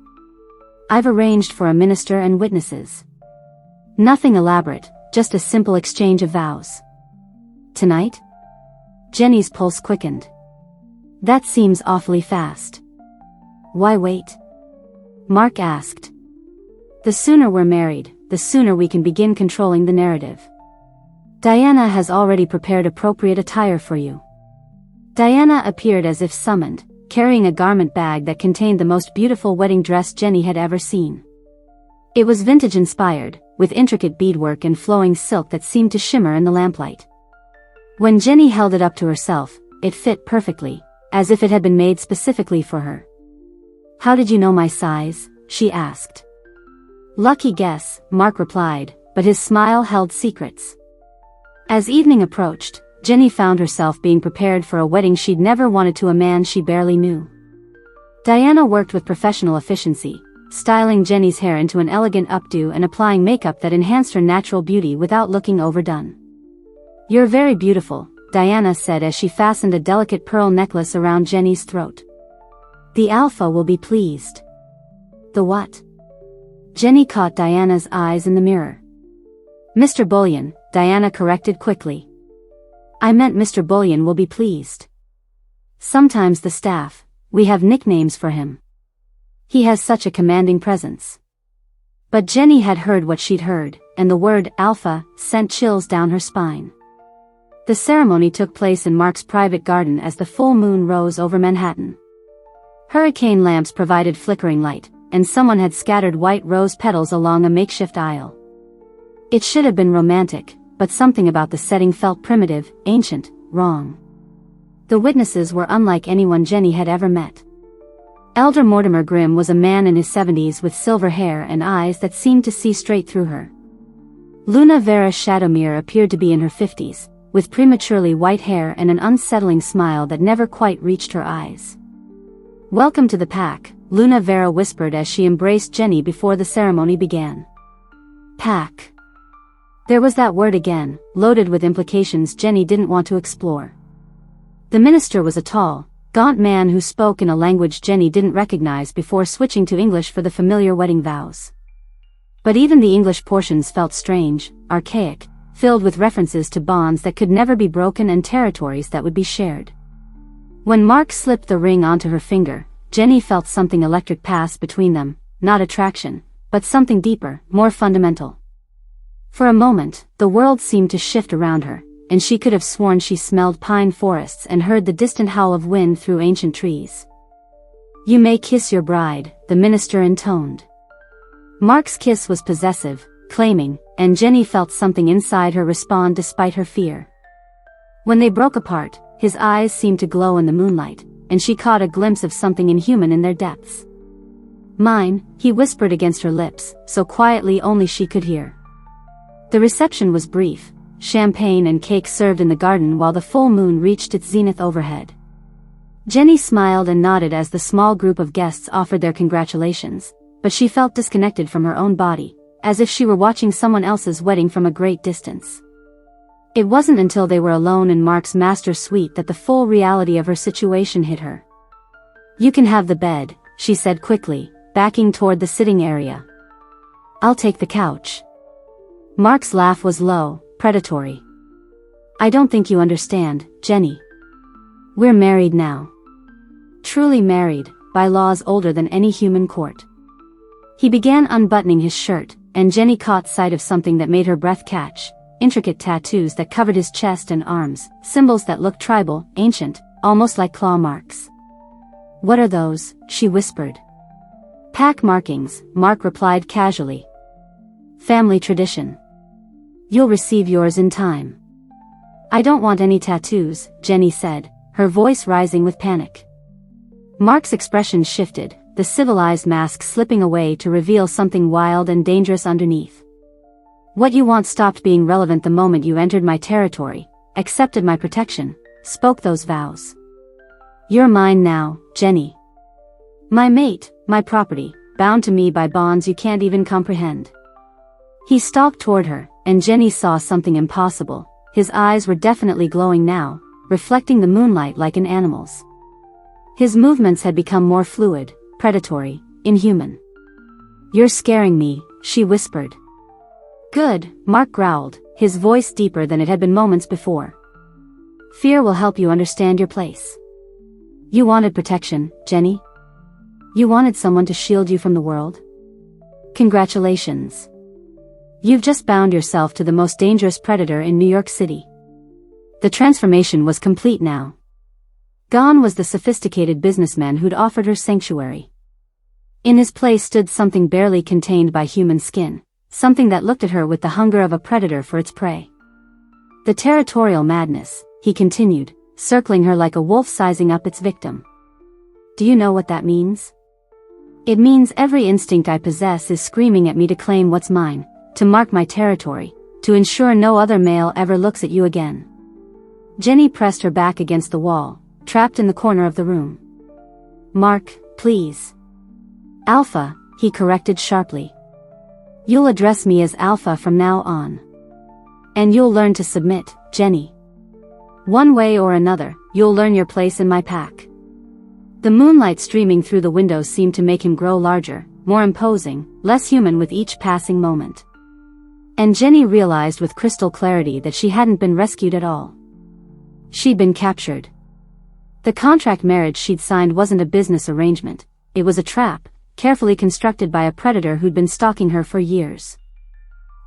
I've arranged for a minister and witnesses. Nothing elaborate, just a simple exchange of vows. Tonight? Jenny's pulse quickened. That seems awfully fast. Why wait? Mark asked. The sooner we're married, the sooner we can begin controlling the narrative. Diana has already prepared appropriate attire for you. Diana appeared as if summoned, carrying a garment bag that contained the most beautiful wedding dress Jenny had ever seen. It was vintage-inspired, with intricate beadwork and flowing silk that seemed to shimmer in the lamplight. When Jenny held it up to herself, it fit perfectly, as if it had been made specifically for her. How did you know my size? She asked. Lucky guess, Mark replied, but his smile held secrets. As evening approached, Jenny found herself being prepared for a wedding she'd never wanted to a man she barely knew. Diana worked with professional efficiency, styling Jenny's hair into an elegant updo and applying makeup that enhanced her natural beauty without looking overdone. You're very beautiful, Diana said as she fastened a delicate pearl necklace around Jenny's throat. The alpha will be pleased. The what? Jenny caught Diana's eyes in the mirror. Mr. Bullion, Diana corrected quickly. I meant Mr. Bullion will be pleased. Sometimes the staff, we have nicknames for him. He has such a commanding presence. But Jenny had heard what she'd heard, and the word alpha sent chills down her spine. The ceremony took place in Mark's private garden as the full moon rose over Manhattan. Hurricane lamps provided flickering light, and someone had scattered white rose petals along a makeshift aisle. It should have been romantic, but something about the setting felt primitive, ancient, wrong. The witnesses were unlike anyone Jenny had ever met. Elder Mortimer Grimm was a man in his 70s with silver hair and eyes that seemed to see straight through her. Luna Vera Shadowmere appeared to be in her 50s, with prematurely white hair and an unsettling smile that never quite reached her eyes. Welcome to the pack, Luna Vera whispered as she embraced Jenny before the ceremony began. Pack. There was that word again, loaded with implications Jenny didn't want to explore. The minister was a tall, gaunt man who spoke in a language Jenny didn't recognize before switching to English for the familiar wedding vows. But even the English portions felt strange, archaic, filled with references to bonds that could never be broken and territories that would be shared. When Mark slipped the ring onto her finger, Jenny felt something electric pass between them, not attraction, but something deeper, more fundamental. For a moment, the world seemed to shift around her, and she could have sworn she smelled pine forests and heard the distant howl of wind through ancient trees. You may kiss your bride, the minister intoned. Mark's kiss was possessive, claiming, and Jenny felt something inside her respond despite her fear. When they broke apart, his eyes seemed to glow in the moonlight, and she caught a glimpse of something inhuman in their depths. Mine, he whispered against her lips, so quietly only she could hear. The reception was brief. champagne and cake served in the garden while the full moon reached its zenith overhead. Jenny smiled and nodded as the small group of guests offered their congratulations, but she felt disconnected from her own body, as if she were watching someone else's wedding from a great distance. It wasn't until they were alone in Mark's master suite that the full reality of her situation hit her. "You can have the bed," she said quickly, backing toward the sitting area. "I'll take the couch." Mark's laugh was low, predatory. "I don't think you understand, Jenny. We're married now. Truly married, by laws older than any human court." He began unbuttoning his shirt, and Jenny caught sight of something that made her breath catch: intricate tattoos that covered his chest and arms, symbols that looked tribal, ancient, almost like claw marks. "What are those?" she whispered. "Pack markings," Mark replied casually. "Family tradition. You'll receive yours in time." "I don't want any tattoos," Jenny said, her voice rising with panic. Mark's expression shifted, the civilized mask slipping away to reveal something wild and dangerous underneath. "What you want stopped being relevant the moment you entered my territory, accepted my protection, spoke those vows. You're mine now, Jenny. My mate, my property, bound to me by bonds you can't even comprehend." He stalked toward her, and Jenny saw something impossible. His eyes were definitely glowing now, reflecting the moonlight like an animal's. His movements had become more fluid, predatory, inhuman. "You're scaring me," she whispered. "Good," Mark growled, his voice deeper than it had been moments before. "Fear will help you understand your place. You wanted protection, Jenny. You wanted someone to shield you from the world. Congratulations. You've just bound yourself to the most dangerous predator in New York City." The transformation was complete now. Gone was the sophisticated businessman who'd offered her sanctuary. In his place stood something barely contained by human skin, something that looked at her with the hunger of a predator for its prey. "The territorial madness," he continued, circling her like a wolf sizing up its victim. "Do you know what that means? It means every instinct I possess is screaming at me to claim what's mine, to mark my territory, to ensure no other male ever looks at you again." Jenny pressed her back against the wall, trapped in the corner of the room. "Mark, please." "Alpha," he corrected sharply. "You'll address me as Alpha from now on. And you'll learn to submit, Jenny. One way or another, you'll learn your place in my pack." The moonlight streaming through the windows seemed to make him grow larger, more imposing, less human with each passing moment. And Jenny realized with crystal clarity that she hadn't been rescued at all. She'd been captured. The contract marriage she'd signed wasn't a business arrangement, it was a trap, carefully constructed by a predator who'd been stalking her for years.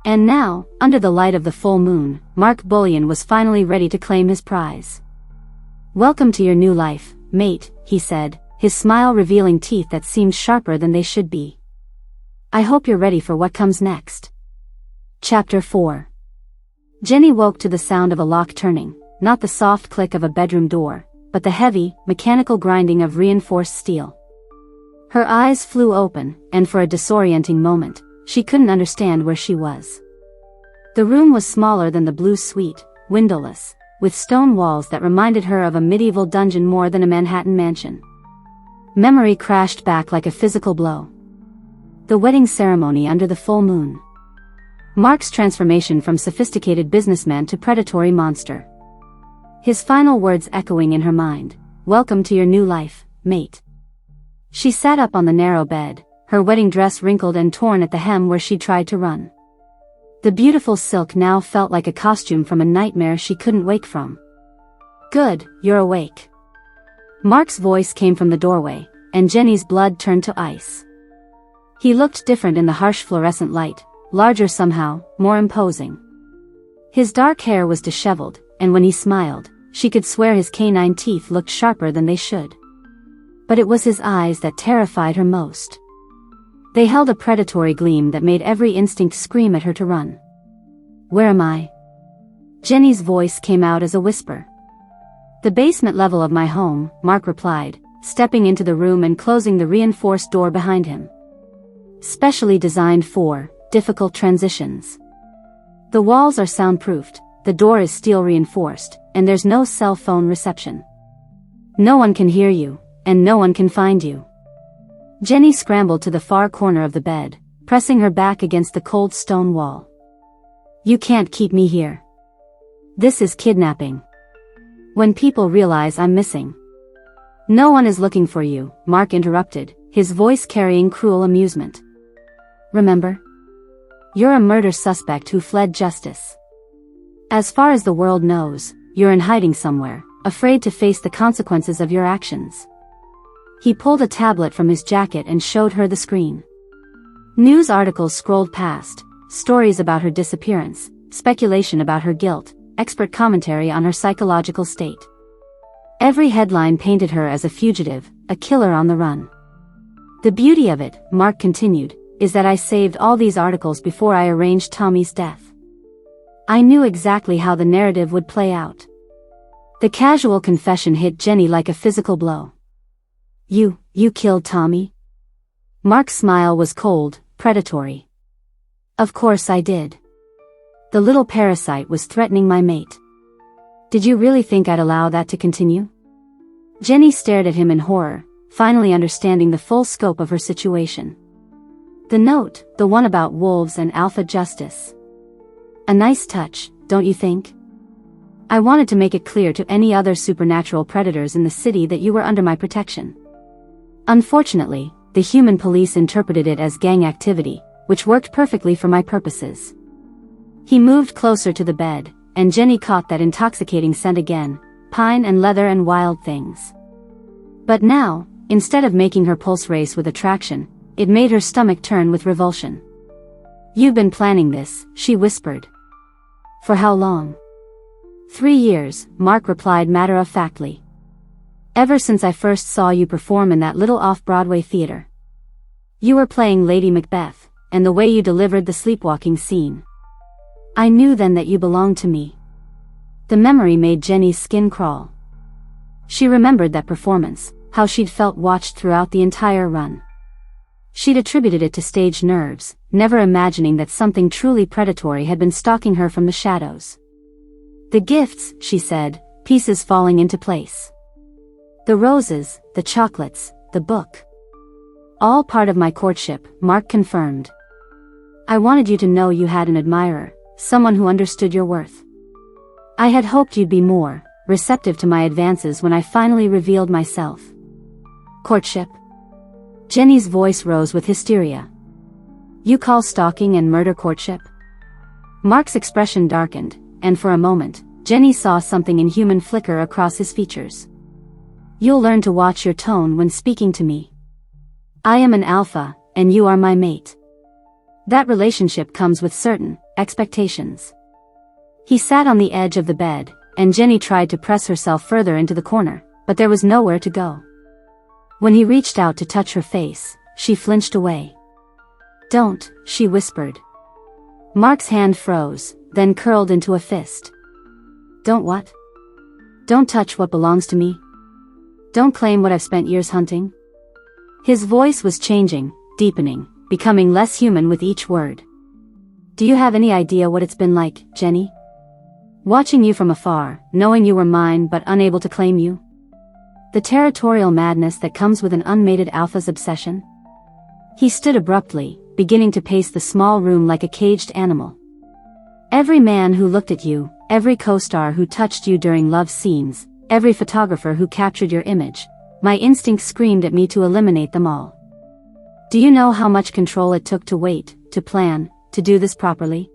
And now, under the light of the full moon, Mark Bullion was finally ready to claim his prize. "Welcome to your new life, mate," he said, his smile revealing teeth that seemed sharper than they should be. "I hope you're ready for what comes next." Chapter 4. Jenny woke to the sound of a lock turning, not the soft click of a bedroom door, but the heavy, mechanical grinding of reinforced steel. Her eyes flew open, and for a disorienting moment, she couldn't understand where she was. The room was smaller than the blue suite, windowless, with stone walls that reminded her of a medieval dungeon more than a Manhattan mansion. Memory crashed back like a physical blow. The wedding ceremony under the full moon. Mark's transformation from sophisticated businessman to predatory monster. His final words echoing in her mind, "Welcome to your new life, mate." She sat up on the narrow bed, her wedding dress wrinkled and torn at the hem where she'd tried to run. The beautiful silk now felt like a costume from a nightmare she couldn't wake from. "Good, you're awake." Mark's voice came from the doorway, and Jenny's blood turned to ice. He looked different in the harsh fluorescent light, larger somehow, more imposing. His dark hair was disheveled, and when he smiled, she could swear his canine teeth looked sharper than they should. But it was his eyes that terrified her most. They held a predatory gleam that made every instinct scream at her to run. "Where am I?" Jenny's voice came out as a whisper. "The basement level of my home," Mark replied, stepping into the room and closing the reinforced door behind him. "Specially designed for difficult transitions. The walls are soundproofed, the door is steel reinforced, and there's no cell phone reception. No one can hear you, and no one can find you. Jenny scrambled to the far corner of the bed, pressing her back against the cold stone wall. You can't keep me here. This is kidnapping. When people realize I'm missing. No one is looking for you, Mark interrupted, his voice carrying cruel amusement. Remember? You're a murder suspect who fled justice. As far as the world knows, you're in hiding somewhere, afraid to face the consequences of your actions. He pulled a tablet from his jacket and showed her the screen. News articles scrolled past, stories about her disappearance, speculation about her guilt, expert commentary on her psychological state. Every headline painted her as a fugitive, a killer on the run. The beauty of it, Mark continued, is that I saved all these articles before I arranged Tommy's death. I knew exactly how the narrative would play out. The casual confession hit Jenny like a physical blow. You killed Tommy? Mark's smile was cold, predatory. Of course I did. The little parasite was threatening my mate. Did you really think I'd allow that to continue? Jenny stared at him in horror, finally understanding the full scope of her situation. The note, the one about wolves and alpha justice. A nice touch, don't you think? I wanted to make it clear to any other supernatural predators in the city that you were under my protection. Unfortunately, the human police interpreted it as gang activity, which worked perfectly for my purposes. He moved closer to the bed, and Jenny caught that intoxicating scent again, pine and leather and wild things. But now, instead of making her pulse race with attraction, it made her stomach turn with revulsion. You've been planning this, she whispered. For how long? 3 years, Mark replied matter-of-factly. Ever since I first saw you perform in that little off-Broadway theater. You were playing Lady Macbeth, and the way you delivered the sleepwalking scene. I knew then that you belonged to me. The memory made Jenny's skin crawl. She remembered that performance, how she'd felt watched throughout the entire run. She'd attributed it to stage nerves, never imagining that something truly predatory had been stalking her from the shadows. The gifts, she said, pieces falling into place. The roses, the chocolates, the book. All part of my courtship, Mark confirmed. I wanted you to know you had an admirer, someone who understood your worth. I had hoped you'd be more receptive to my advances when I finally revealed myself. Courtship? Jenny's voice rose with hysteria. You call stalking and murder courtship? Mark's expression darkened, and for a moment, Jenny saw something inhuman flicker across his features. You'll learn to watch your tone when speaking to me. I am an alpha, and you are my mate. That relationship comes with certain expectations. He sat on the edge of the bed, and Jenny tried to press herself further into the corner, but there was nowhere to go. When he reached out to touch her face, she flinched away. Don't, she whispered. Mark's hand froze, then curled into a fist. Don't what? Don't touch what belongs to me? Don't claim what I've spent years hunting? His voice was changing, deepening, becoming less human with each word. Do you have any idea what it's been like, Jenny? Watching you from afar, knowing you were mine but unable to claim you? The territorial madness that comes with an unmated alpha's obsession? He stood abruptly, beginning to pace the small room like a caged animal. Every man who looked at you, every co-star who touched you during love scenes, every photographer who captured your image, my instinct screamed at me to eliminate them all. Do you know how much control it took to wait, to plan, to do this properly?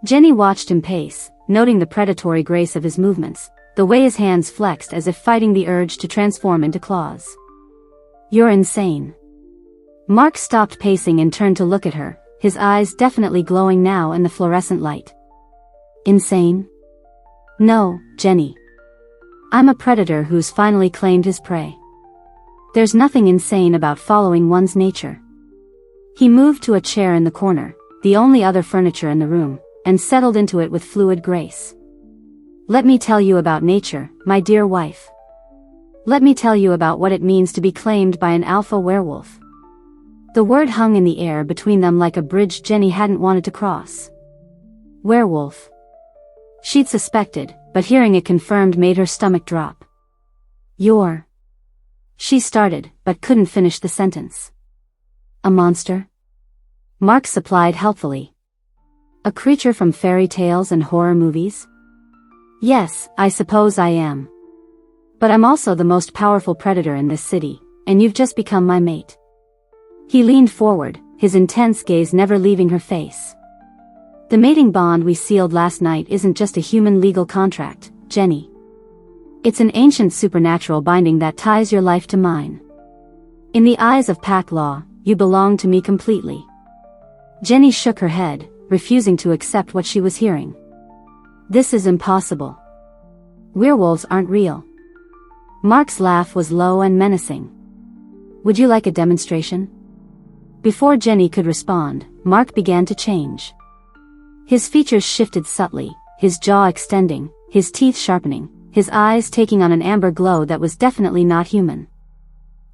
Jenny watched him pace, noting the predatory grace of his movements, the way his hands flexed as if fighting the urge to transform into claws. You're insane. Mark stopped pacing and turned to look at her, his eyes definitely glowing now in the fluorescent light. Insane? No, Jenny. I'm a predator who's finally claimed his prey. There's nothing insane about following one's nature. He moved to a chair in the corner, the only other furniture in the room, and settled into it with fluid grace. Let me tell you about nature, my dear wife. Let me tell you about what it means to be claimed by an alpha werewolf. The word hung in the air between them like a bridge Jenny hadn't wanted to cross. Werewolf. She'd suspected, but hearing it confirmed made her stomach drop. You're... She started, but couldn't finish the sentence. A monster? Mark supplied helpfully. A creature from fairy tales and horror movies? Yes, I suppose I am. But I'm also the most powerful predator in this city, and you've just become my mate. He leaned forward, his intense gaze never leaving her face. The mating bond we sealed last night isn't just a human legal contract, Jenny. It's an ancient supernatural binding that ties your life to mine. In the eyes of pack law, you belong to me completely. Jenny shook her head, refusing to accept what she was hearing. This is impossible. Werewolves aren't real. Mark's laugh was low and menacing. Would you like a demonstration? Before Jenny could respond, Mark began to change. His features shifted subtly, his jaw extending, his teeth sharpening, his eyes taking on an amber glow that was definitely not human.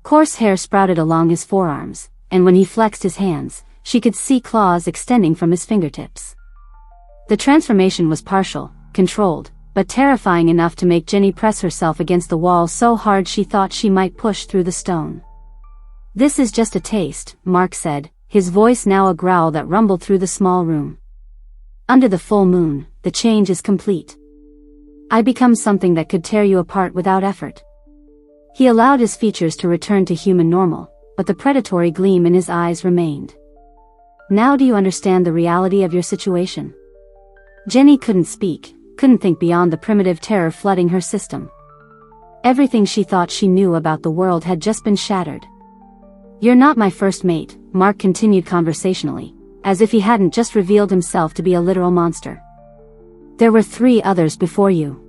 Coarse hair sprouted along his forearms, and when he flexed his hands, she could see claws extending from his fingertips. The transformation was partial, controlled, but terrifying enough to make Jenny press herself against the wall so hard she thought she might push through the stone. This is just a taste, Mark said, his voice now a growl that rumbled through the small room. Under the full moon, the change is complete. I become something that could tear you apart without effort. He allowed his features to return to human normal, but the predatory gleam in his eyes remained. Now do you understand the reality of your situation? Jenny couldn't speak, couldn't think beyond the primitive terror flooding her system. Everything she thought she knew about the world had just been shattered. You're not my first mate, Mark continued conversationally, as if he hadn't just revealed himself to be a literal monster. There were 3 others before you.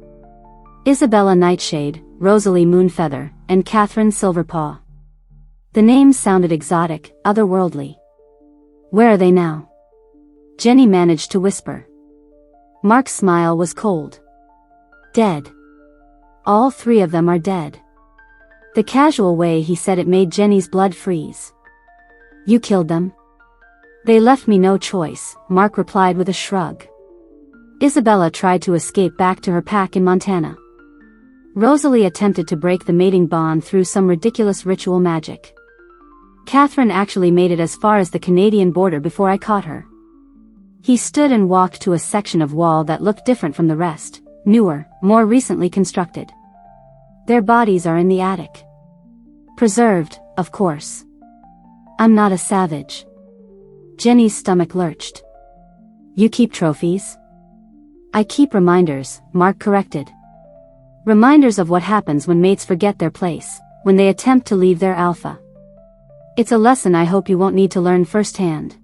Isabella Nightshade, Rosalie Moonfeather, and Catherine Silverpaw. The names sounded exotic, otherworldly. Where are they now? Jenny managed to whisper. Mark's smile was cold. Dead. All 3 of them are dead. The casual way he said it made Jenny's blood freeze. You killed them? They left me no choice, Mark replied with a shrug. Isabella tried to escape back to her pack in Montana. Rosalie attempted to break the mating bond through some ridiculous ritual magic. Catherine actually made it as far as the Canadian border before I caught her. He stood and walked to a section of wall that looked different from the rest, newer, more recently constructed. Their bodies are in the attic. Preserved, of course. I'm not a savage. Jenny's stomach lurched. You keep trophies? I keep reminders, Mark corrected. Reminders of what happens when mates forget their place, when they attempt to leave their alpha. It's a lesson I hope you won't need to learn firsthand.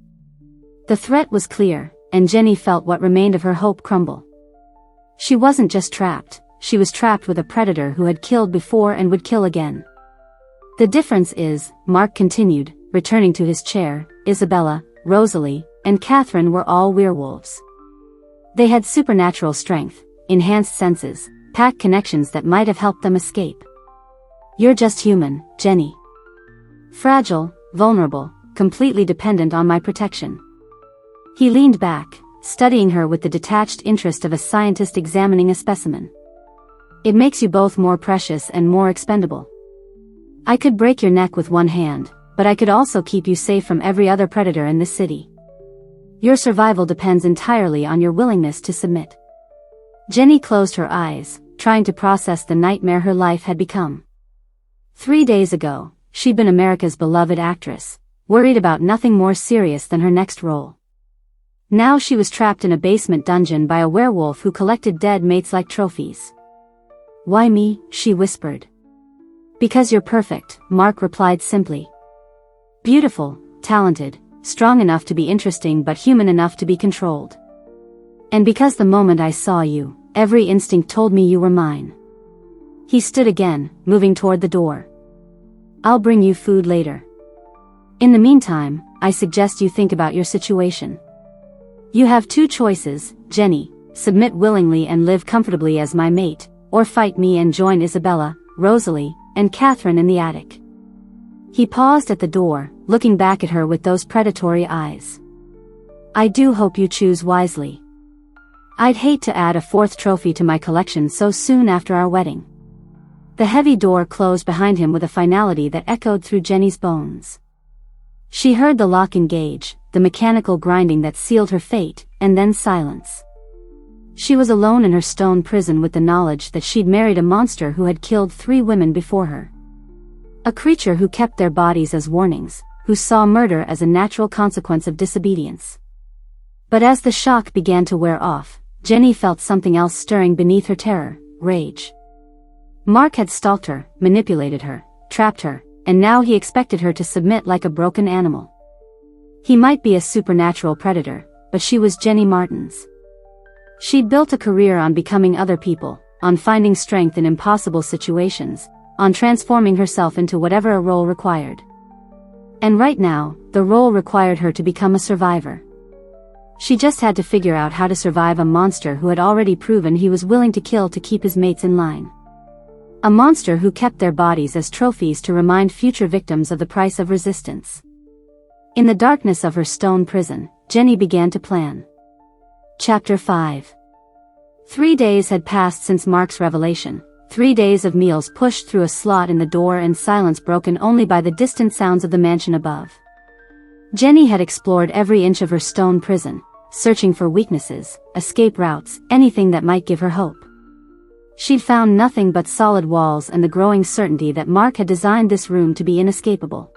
The threat was clear, and Jenny felt what remained of her hope crumble. She wasn't just trapped, she was trapped with a predator who had killed before and would kill again. The difference is, Mark continued, returning to his chair, Isabella, Rosalie, and Catherine were all werewolves. They had supernatural strength, enhanced senses, pack connections that might have helped them escape. You're just human, Jenny. Fragile, vulnerable, completely dependent on my protection. He leaned back, studying her with the detached interest of a scientist examining a specimen. It makes you both more precious and more expendable. I could break your neck with one hand, but I could also keep you safe from every other predator in this city. Your survival depends entirely on your willingness to submit. Jenny closed her eyes, trying to process the nightmare her life had become. 3 days ago, she'd been America's beloved actress, worried about nothing more serious than her next role. Now she was trapped in a basement dungeon by a werewolf who collected dead mates like trophies. Why me? She whispered. Because you're perfect, Mark replied simply. Beautiful, talented, strong enough to be interesting but human enough to be controlled. And because the moment I saw you, every instinct told me you were mine. He stood again, moving toward the door. I'll bring you food later. In the meantime, I suggest you think about your situation. You have 2 choices, Jenny, submit willingly and live comfortably as my mate, or fight me and join Isabella, Rosalie, and Catherine in the attic. He paused at the door, looking back at her with those predatory eyes. I do hope you choose wisely. I'd hate to add a fourth trophy to my collection so soon after our wedding. The heavy door closed behind him with a finality that echoed through Jenny's bones. She heard the lock engage, the mechanical grinding that sealed her fate, and then silence. She was alone in her stone prison with the knowledge that she'd married a monster who had killed 3 women before her. A creature who kept their bodies as warnings, who saw murder as a natural consequence of disobedience. But as the shock began to wear off, Jenny felt something else stirring beneath her terror: rage. Mark had stalked her, manipulated her, trapped her, and now he expected her to submit like a broken animal. He might be a supernatural predator, but she was Jenny Martins. She'd built a career on becoming other people, on finding strength in impossible situations, on transforming herself into whatever a role required. And right now, the role required her to become a survivor. She just had to figure out how to survive a monster who had already proven he was willing to kill to keep his mates in line. A monster who kept their bodies as trophies to remind future victims of the price of resistance. In the darkness of her stone prison, Jenny began to plan. Chapter 5. 3 days had passed since Mark's revelation, 3 days of meals pushed through a slot in the door and silence broken only by the distant sounds of the mansion above. Jenny had explored every inch of her stone prison, searching for weaknesses, escape routes, anything that might give her hope. She'd found nothing but solid walls and the growing certainty that Mark had designed this room to be inescapable.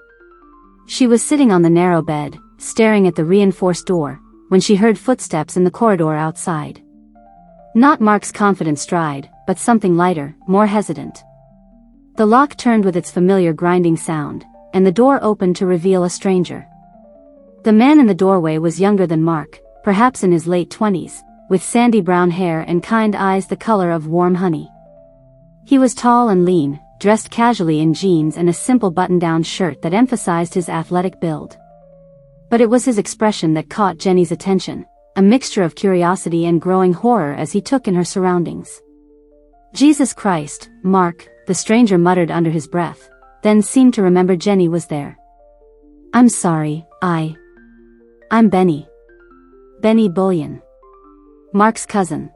She was sitting on the narrow bed, staring at the reinforced door, when she heard footsteps in the corridor outside. Not Mark's confident stride, but something lighter, more hesitant. The lock turned with its familiar grinding sound, and the door opened to reveal a stranger. The man in the doorway was younger than Mark, perhaps in his late 20s, with sandy brown hair and kind eyes the color of warm honey. He was tall and lean, dressed casually in jeans and a simple button-down shirt that emphasized his athletic build. But it was his expression that caught Jenny's attention, a mixture of curiosity and growing horror as he took in her surroundings. "Jesus Christ, Mark," the stranger muttered under his breath, then seemed to remember Jenny was there. "I'm sorry, I'm Benny. Benny Bullion. Mark's cousin."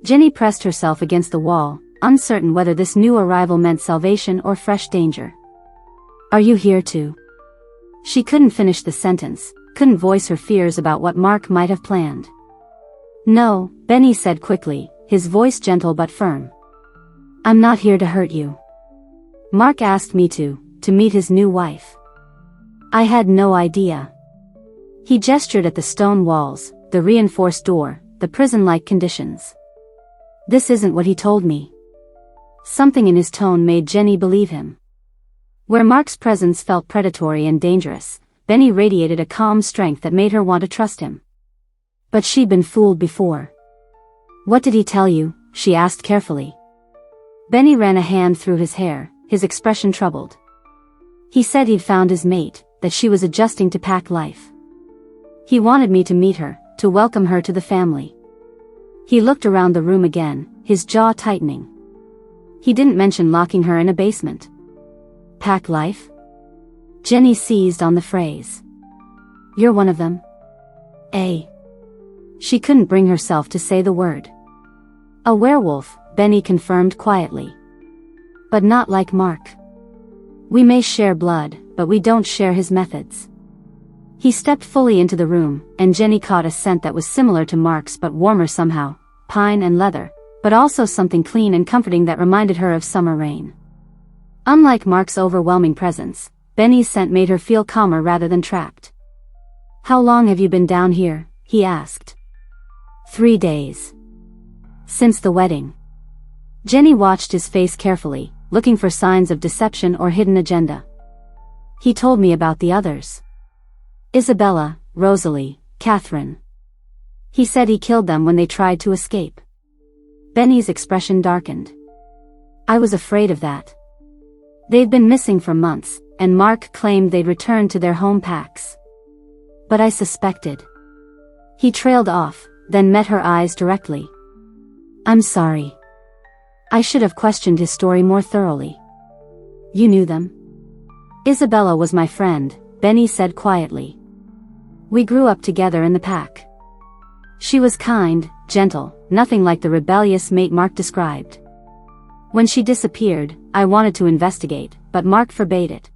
Jenny pressed herself against the wall, uncertain whether this new arrival meant salvation or fresh danger. "Are you here too?" She couldn't finish the sentence, couldn't voice her fears about what Mark might have planned. "No," Benny said quickly, his voice gentle but firm. "I'm not here to hurt you. Mark asked me to meet his new wife. I had no idea." He gestured at the stone walls, the reinforced door, the prison-like conditions. "This isn't what he told me." Something in his tone made Jenny believe him. Where Mark's presence felt predatory and dangerous, Benny radiated a calm strength that made her want to trust him. But she'd been fooled before. "What did he tell you?" she asked carefully. Benny ran a hand through his hair, his expression troubled. "He said he'd found his mate, that she was adjusting to pack life. He wanted me to meet her, to welcome her to the family." He looked around the room again, his jaw tightening. He didn't mention locking her in a basement. "Pack life?" Jenny seized on the phrase. "You're one of them?" She couldn't bring herself to say the word. "A werewolf," Benny confirmed quietly. "But not like Mark. We may share blood, but we don't share his methods." He stepped fully into the room, and Jenny caught a scent that was similar to Mark's but warmer somehow, pine and leather, but also something clean and comforting that reminded her of summer rain. Unlike Mark's overwhelming presence, Benny's scent made her feel calmer rather than trapped. "How long have you been down here?" he asked. 3 days. Since the wedding." Jenny watched his face carefully, looking for signs of deception or hidden agenda. "He told me about the others. Isabella, Rosalie, Catherine. He said he killed them when they tried to escape." Benny's expression darkened. "I was afraid of that. They'd been missing for months, and Mark claimed they'd returned to their home packs. But I suspected." He trailed off, then met her eyes directly. "I'm sorry. I should have questioned his story more thoroughly." "You knew them?" "Isabella was my friend," Benny said quietly. "We grew up together in the pack. She was kind, gentle, nothing like the rebellious mate Mark described. When she disappeared, I wanted to investigate, but Mark forbade it.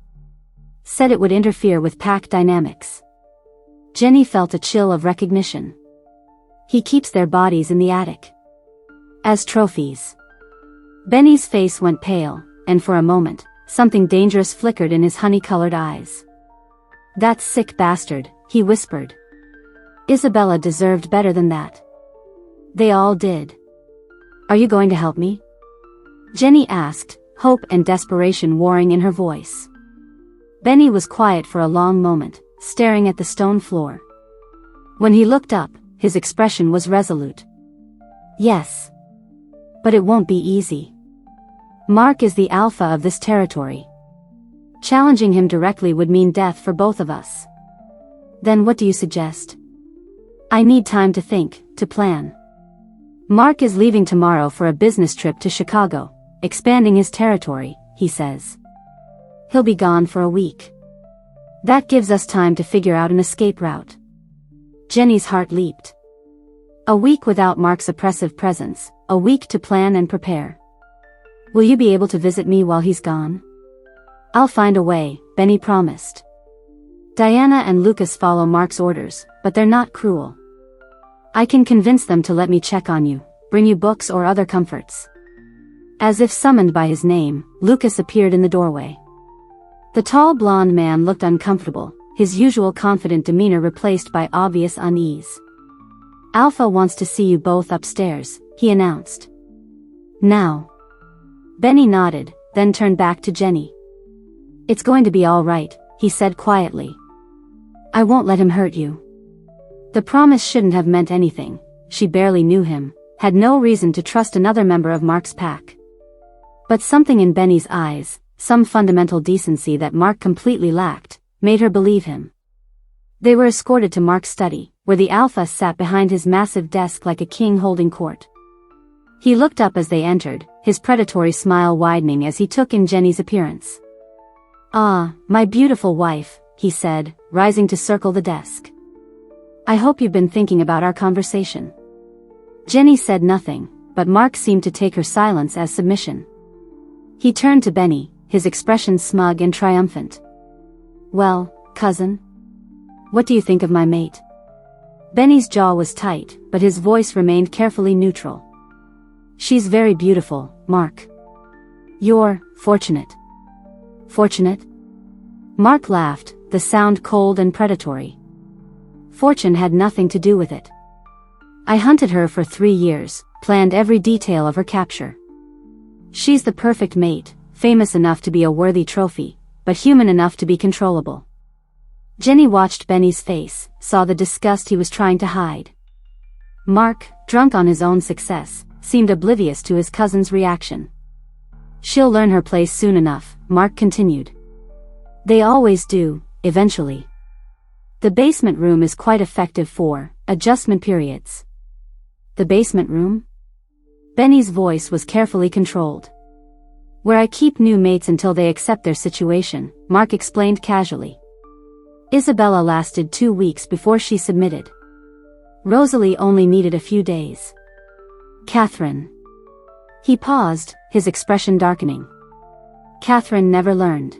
Said it would interfere with pack dynamics. Jenny felt a chill of recognition. He keeps their bodies in the attic. As trophies. Benny's face went pale, and for a moment, something dangerous flickered in his honey-colored eyes. That sick bastard, he whispered. Isabella deserved better than that. They all did. Are you going to help me? Jenny asked, hope and desperation warring in her voice. Benny was quiet for a long moment, staring at the stone floor. When he looked up, his expression was resolute. Yes. But it won't be easy. Mark is the alpha of this territory. Challenging him directly would mean death for both of us. Then what do you suggest? I need time to think, to plan. Mark is leaving tomorrow for a business trip to Chicago, expanding his territory, he says. He'll be gone for a week. That gives us time to figure out an escape route. Jenny's heart leaped. A week without Mark's oppressive presence, a week to plan and prepare. Will you be able to visit me while he's gone? I'll find a way, Benny promised. Diana and Lucas follow Mark's orders, but they're not cruel. I can convince them to let me check on you, bring you books or other comforts. As if summoned by his name, Lucas appeared in the doorway. The tall blonde man looked uncomfortable, his usual confident demeanor replaced by obvious unease. Alpha wants to see you both upstairs, he announced. Now. Benny nodded, then turned back to Jenny. It's going to be all right, he said quietly. I won't let him hurt you. The promise shouldn't have meant anything. She barely knew him, had no reason to trust another member of Mark's pack. But something in Benny's eyes, some fundamental decency that Mark completely lacked, made her believe him. They were escorted to Mark's study, where the alpha sat behind his massive desk like a king holding court. He looked up as they entered, his predatory smile widening as he took in Jenny's appearance. Ah, my beautiful wife, he said, rising to circle the desk. I hope you've been thinking about our conversation. Jenny said nothing, but Mark seemed to take her silence as submission. He turned to Benny, his expression smug and triumphant. Well, cousin? What do you think of my mate? Benny's jaw was tight, but his voice remained carefully neutral. She's very beautiful, Mark. You're fortunate. Fortunate? Mark laughed, the sound cold and predatory. Fortune had nothing to do with it. I hunted her for 3 years, planned every detail of her capture. She's the perfect mate, famous enough to be a worthy trophy, but human enough to be controllable. Jenny watched Benny's face, saw the disgust he was trying to hide. Mark, drunk on his own success, seemed oblivious to his cousin's reaction. She'll learn her place soon enough, Mark continued. They always do, eventually. The basement room is quite effective for adjustment periods. The basement room? Benny's voice was carefully controlled. Where I keep new mates until they accept their situation, Mark explained casually. Isabella lasted 2 weeks before she submitted. Rosalie only needed a few days. Catherine. He paused, his expression darkening. Catherine never learned.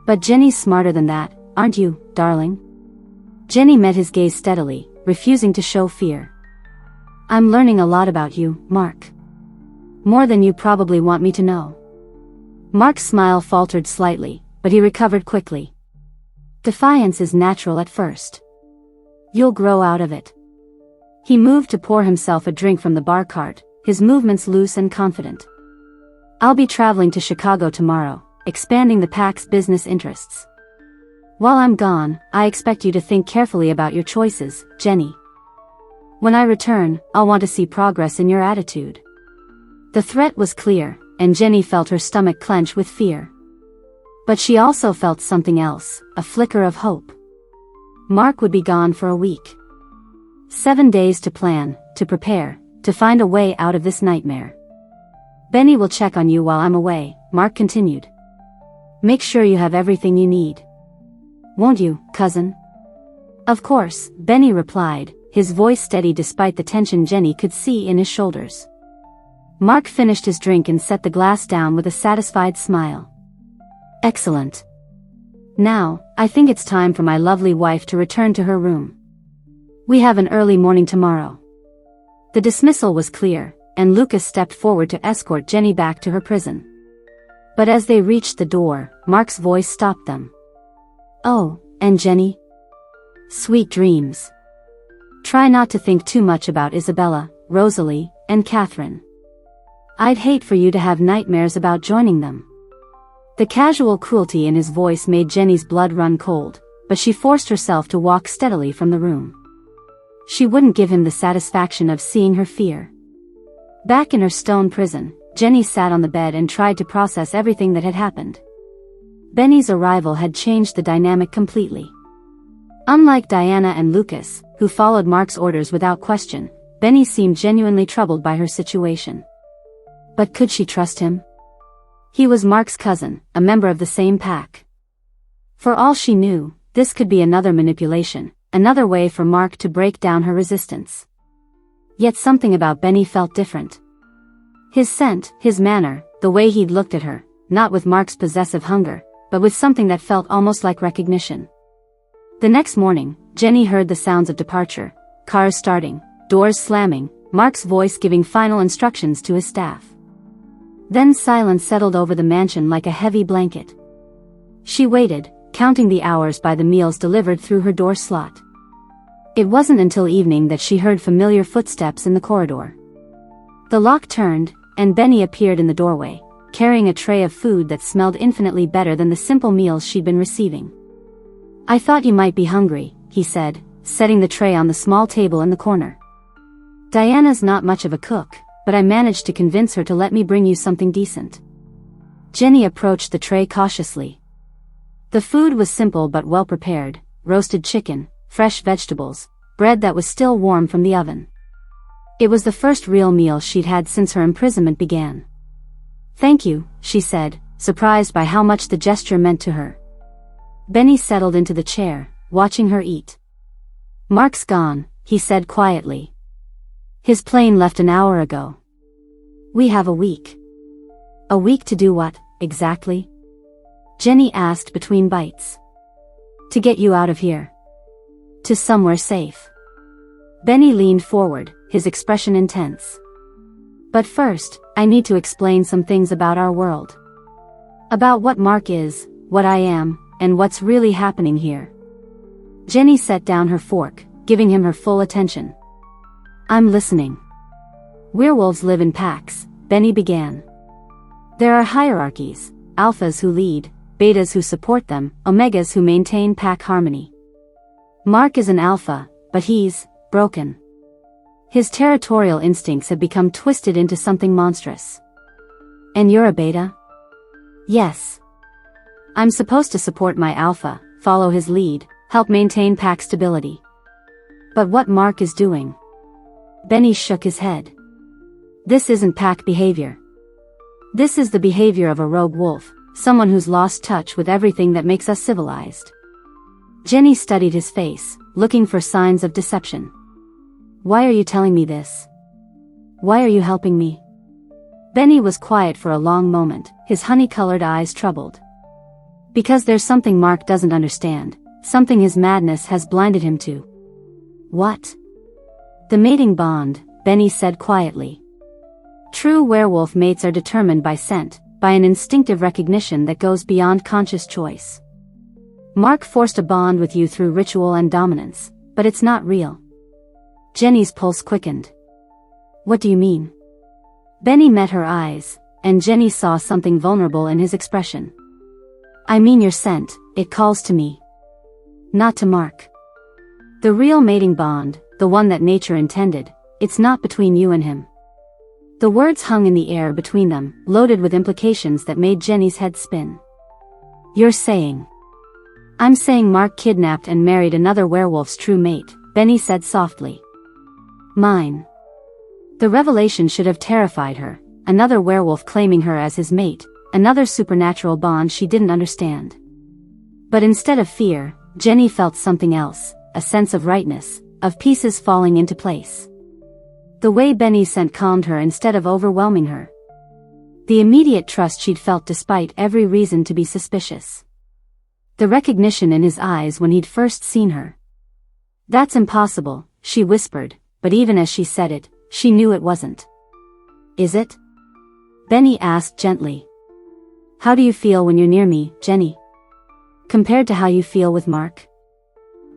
But Jenny's smarter than that, aren't you, darling? Jenny met his gaze steadily, refusing to show fear. I'm learning a lot about you, Mark. More than you probably want me to know. Mark's smile faltered slightly, but he recovered quickly. Defiance is natural at first. You'll grow out of it. He moved to pour himself a drink from the bar cart, his movements loose and confident. I'll be traveling to Chicago tomorrow, expanding the pack's business interests. While I'm gone, I expect you to think carefully about your choices, Jenny. When I return, I'll want to see progress in your attitude. The threat was clear, and Jenny felt her stomach clench with fear. But she also felt something else, a flicker of hope. Mark would be gone for a week. 7 days to plan, to prepare, to find a way out of this nightmare. Benny will check on you while I'm away, Mark continued. Make sure you have everything you need. Won't you, cousin? Of course, Benny replied, his voice steady despite the tension Jenny could see in his shoulders. Mark finished his drink and set the glass down with a satisfied smile. Excellent. Now, I think it's time for my lovely wife to return to her room. We have an early morning tomorrow. The dismissal was clear, and Lucas stepped forward to escort Jenny back to her prison. But as they reached the door, Mark's voice stopped them. Oh, and Jenny? Sweet dreams. Try not to think too much about Isabella, Rosalie, and Catherine. I'd hate for you to have nightmares about joining them. The casual cruelty in his voice made Jenny's blood run cold, but she forced herself to walk steadily from the room. She wouldn't give him the satisfaction of seeing her fear. Back in her stone prison, Jenny sat on the bed and tried to process everything that had happened. Benny's arrival had changed the dynamic completely. Unlike Diana and Lucas, who followed Mark's orders without question, Benny seemed genuinely troubled by her situation. But could she trust him? He was Mark's cousin, a member of the same pack. For all she knew, this could be another manipulation, another way for Mark to break down her resistance. Yet something about Benny felt different. His scent, his manner, the way he'd looked at her, not with Mark's possessive hunger, but with something that felt almost like recognition. The next morning, Jenny heard the sounds of departure, cars starting, doors slamming, Mark's voice giving final instructions to his staff. Then silence settled over the mansion like a heavy blanket. She waited, counting the hours by the meals delivered through her door slot. It wasn't until evening that she heard familiar footsteps in the corridor. The lock turned, and Benny appeared in the doorway, carrying a tray of food that smelled infinitely better than the simple meals she'd been receiving. I thought you might be hungry, he said, setting the tray on the small table in the corner. Diana's not much of a cook, but I managed to convince her to let me bring you something decent. Jenny approached the tray cautiously. The food was simple but well prepared: roasted chicken, fresh vegetables, bread that was still warm from the oven. It was the first real meal she'd had since her imprisonment began. Thank you, she said, surprised by how much the gesture meant to her. Benny settled into the chair, watching her eat. Mark's gone, he said quietly. His plane left an hour ago. We have a week. A week to do what, exactly? Jenny asked between bites. To get you out of here. To somewhere safe. Benny leaned forward, his expression intense. But first, I need to explain some things about our world. About what Mark is, what I am, and what's really happening here. Jenny set down her fork, giving him her full attention. I'm listening. Werewolves live in packs, Benny began. There are hierarchies, alphas who lead, betas who support them, omegas who maintain pack harmony. Mark is an alpha, but he's broken. His territorial instincts have become twisted into something monstrous. And you're a beta? Yes. I'm supposed to support my alpha, follow his lead, help maintain pack stability. But what Mark is doing? Benny shook his head. This isn't pack behavior. This is the behavior of a rogue wolf, someone who's lost touch with everything that makes us civilized. Jenny studied his face, looking for signs of deception. Why are you telling me this? Why are you helping me? Benny was quiet for a long moment, his honey-colored eyes troubled. Because there's something Mark doesn't understand, something his madness has blinded him to. What? The mating bond, Benny said quietly. True werewolf mates are determined by scent, by an instinctive recognition that goes beyond conscious choice. Mark forced a bond with you through ritual and dominance, but it's not real. Jenny's pulse quickened. What do you mean? Benny met her eyes, and Jenny saw something vulnerable in his expression. I mean your scent, it calls to me. Not to Mark. The real mating bond, the one that nature intended, it's not between you and him. The words hung in the air between them, loaded with implications that made Jenny's head spin. You're saying... I'm saying Mark kidnapped and married another werewolf's true mate, Benny said softly. Mine. The revelation should have terrified her, another werewolf claiming her as his mate, another supernatural bond she didn't understand. But instead of fear, Jenny felt something else, a sense of rightness, of pieces falling into place. The way Benny's scent calmed her instead of overwhelming her. The immediate trust she'd felt despite every reason to be suspicious. The recognition in his eyes when he'd first seen her. "That's impossible," she whispered, but even as she said it, she knew it wasn't. "Is it?" Benny asked gently. "How do you feel when you're near me, Jenny? Compared to how you feel with Mark?"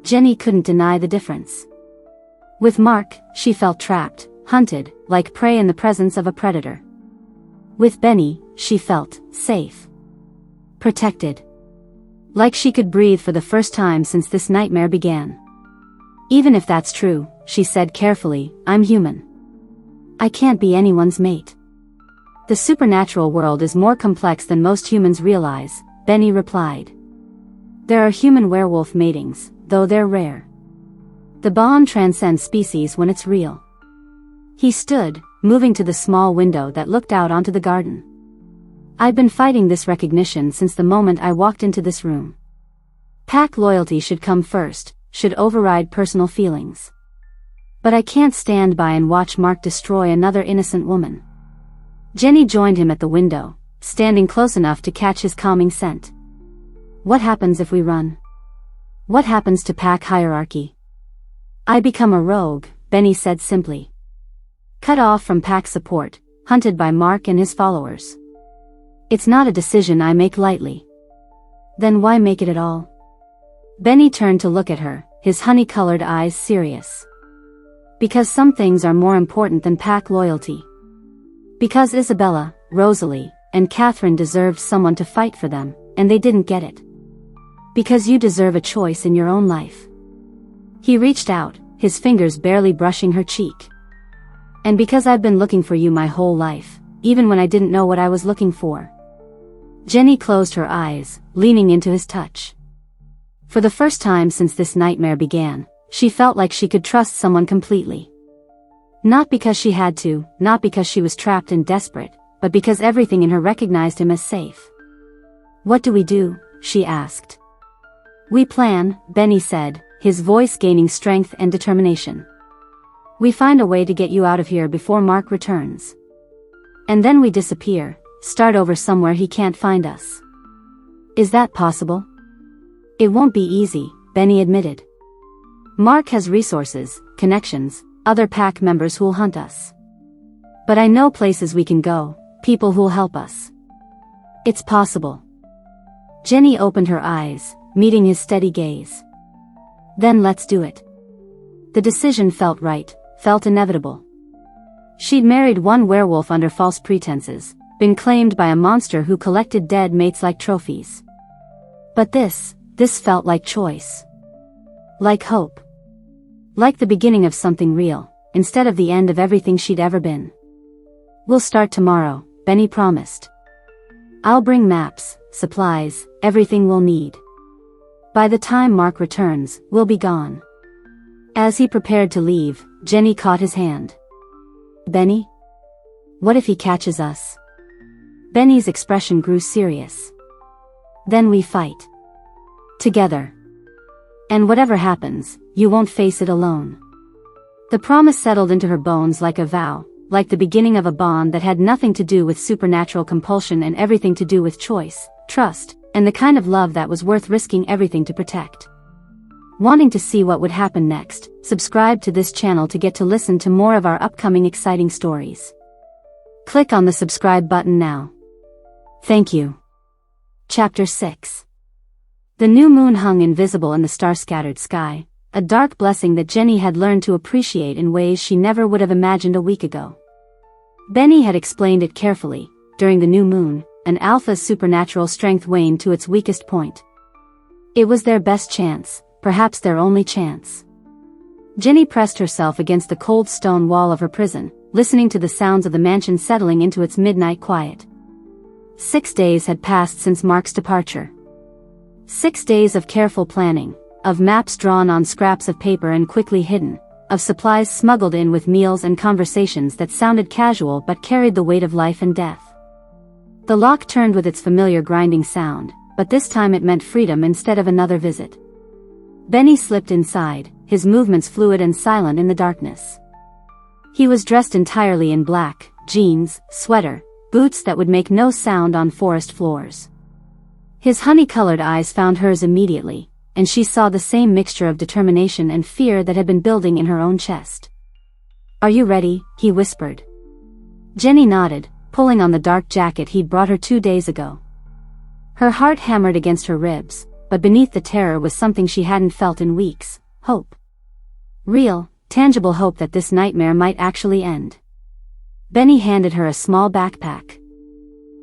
Jenny couldn't deny the difference. With Mark, she felt trapped, hunted, like prey in the presence of a predator. With Benny, she felt safe. Protected. Like she could breathe for the first time since this nightmare began. "Even if that's true," she said carefully, "I'm human. I can't be anyone's mate." "The supernatural world is more complex than most humans realize," Benny replied. "There are human werewolf matings, though they're rare. The bond transcends species when it's real." He stood, moving to the small window that looked out onto the garden. "I've been fighting this recognition since the moment I walked into this room. Pack loyalty should come first, should override personal feelings. But I can't stand by and watch Mark destroy another innocent woman." Jenny joined him at the window, standing close enough to catch his calming scent. "What happens if we run? What happens to pack hierarchy?" "I become a rogue," Benny said simply. "Cut off from pack support, hunted by Mark and his followers. It's not a decision I make lightly." "Then why make it at all?" Benny turned to look at her, his honey-colored eyes serious. "Because some things are more important than pack loyalty. Because Isabella, Rosalie, and Catherine deserved someone to fight for them, and they didn't get it. Because you deserve a choice in your own life." He reached out, his fingers barely brushing her cheek. "And because I've been looking for you my whole life, even when I didn't know what I was looking for." Jenny closed her eyes, leaning into his touch. For the first time since this nightmare began, she felt like she could trust someone completely. Not because she had to, not because she was trapped and desperate, but because everything in her recognized him as safe. "What do we do?" she asked. "We plan," Benny said, his voice gaining strength and determination. "We find a way to get you out of here before Mark returns. And then we disappear, start over somewhere he can't find us." "Is that possible?" "It won't be easy," Benny admitted. "Mark has resources, connections, other pack members who'll hunt us. But I know places we can go, people who'll help us. It's possible." Jenny opened her eyes, meeting his steady gaze. "Then let's do it." The decision felt right, felt inevitable. She'd married one werewolf under false pretenses, been claimed by a monster who collected dead mates like trophies. But this felt like choice. Like hope. Like the beginning of something real, instead of the end of everything she'd ever been. "We'll start tomorrow," Benny promised. "I'll bring maps, supplies, everything we'll need. By the time Mark returns, we'll be gone." As he prepared to leave, Jenny caught his hand. "Benny? What if he catches us?" Benny's expression grew serious. "Then we fight. Together. And whatever happens, you won't face it alone." The promise settled into her bones like a vow, like the beginning of a bond that had nothing to do with supernatural compulsion and everything to do with choice, trust, and the kind of love that was worth risking everything to protect. Wanting to see what would happen next, subscribe to this channel to get to listen to more of our upcoming exciting stories. Click on the subscribe button now. Thank you. Chapter 6. The new moon hung invisible in the star-scattered sky, a dark blessing that Jenny had learned to appreciate in ways she never would have imagined a week ago. Benny had explained it carefully. During the new moon, an alpha's supernatural strength waned to its weakest point. It was their best chance, perhaps their only chance. Jenny pressed herself against the cold stone wall of her prison, listening to the sounds of the mansion settling into its midnight quiet. 6 days had passed since Mark's departure. 6 days of careful planning, of maps drawn on scraps of paper and quickly hidden, of supplies smuggled in with meals and conversations that sounded casual but carried the weight of life and death. The lock turned with its familiar grinding sound, but this time it meant freedom instead of another visit. Benny slipped inside, his movements fluid and silent in the darkness. He was dressed entirely in black, jeans, sweater, boots that would make no sound on forest floors. His honey-colored eyes found hers immediately, and she saw the same mixture of determination and fear that had been building in her own chest. "Are you ready?" he whispered. Jenny nodded, pulling on the dark jacket he'd brought her 2 days ago. Her heart hammered against her ribs, but beneath the terror was something she hadn't felt in weeks: hope. Real, tangible hope that this nightmare might actually end. Benny handed her a small backpack.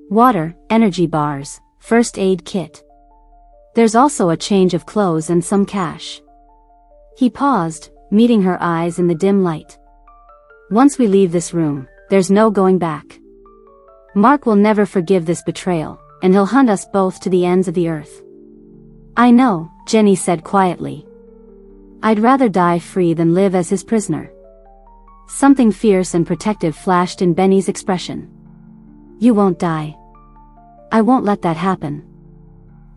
Water, energy bars, first aid kit. There's also a change of clothes and some cash. He paused, meeting her eyes in the dim light. "Once we leave this room, there's no going back. Mark will never forgive this betrayal, and he'll hunt us both to the ends of the earth." "I know," Jenny said quietly. "I'd rather die free than live as his prisoner." Something fierce and protective flashed in Benny's expression. "You won't die. I won't let that happen."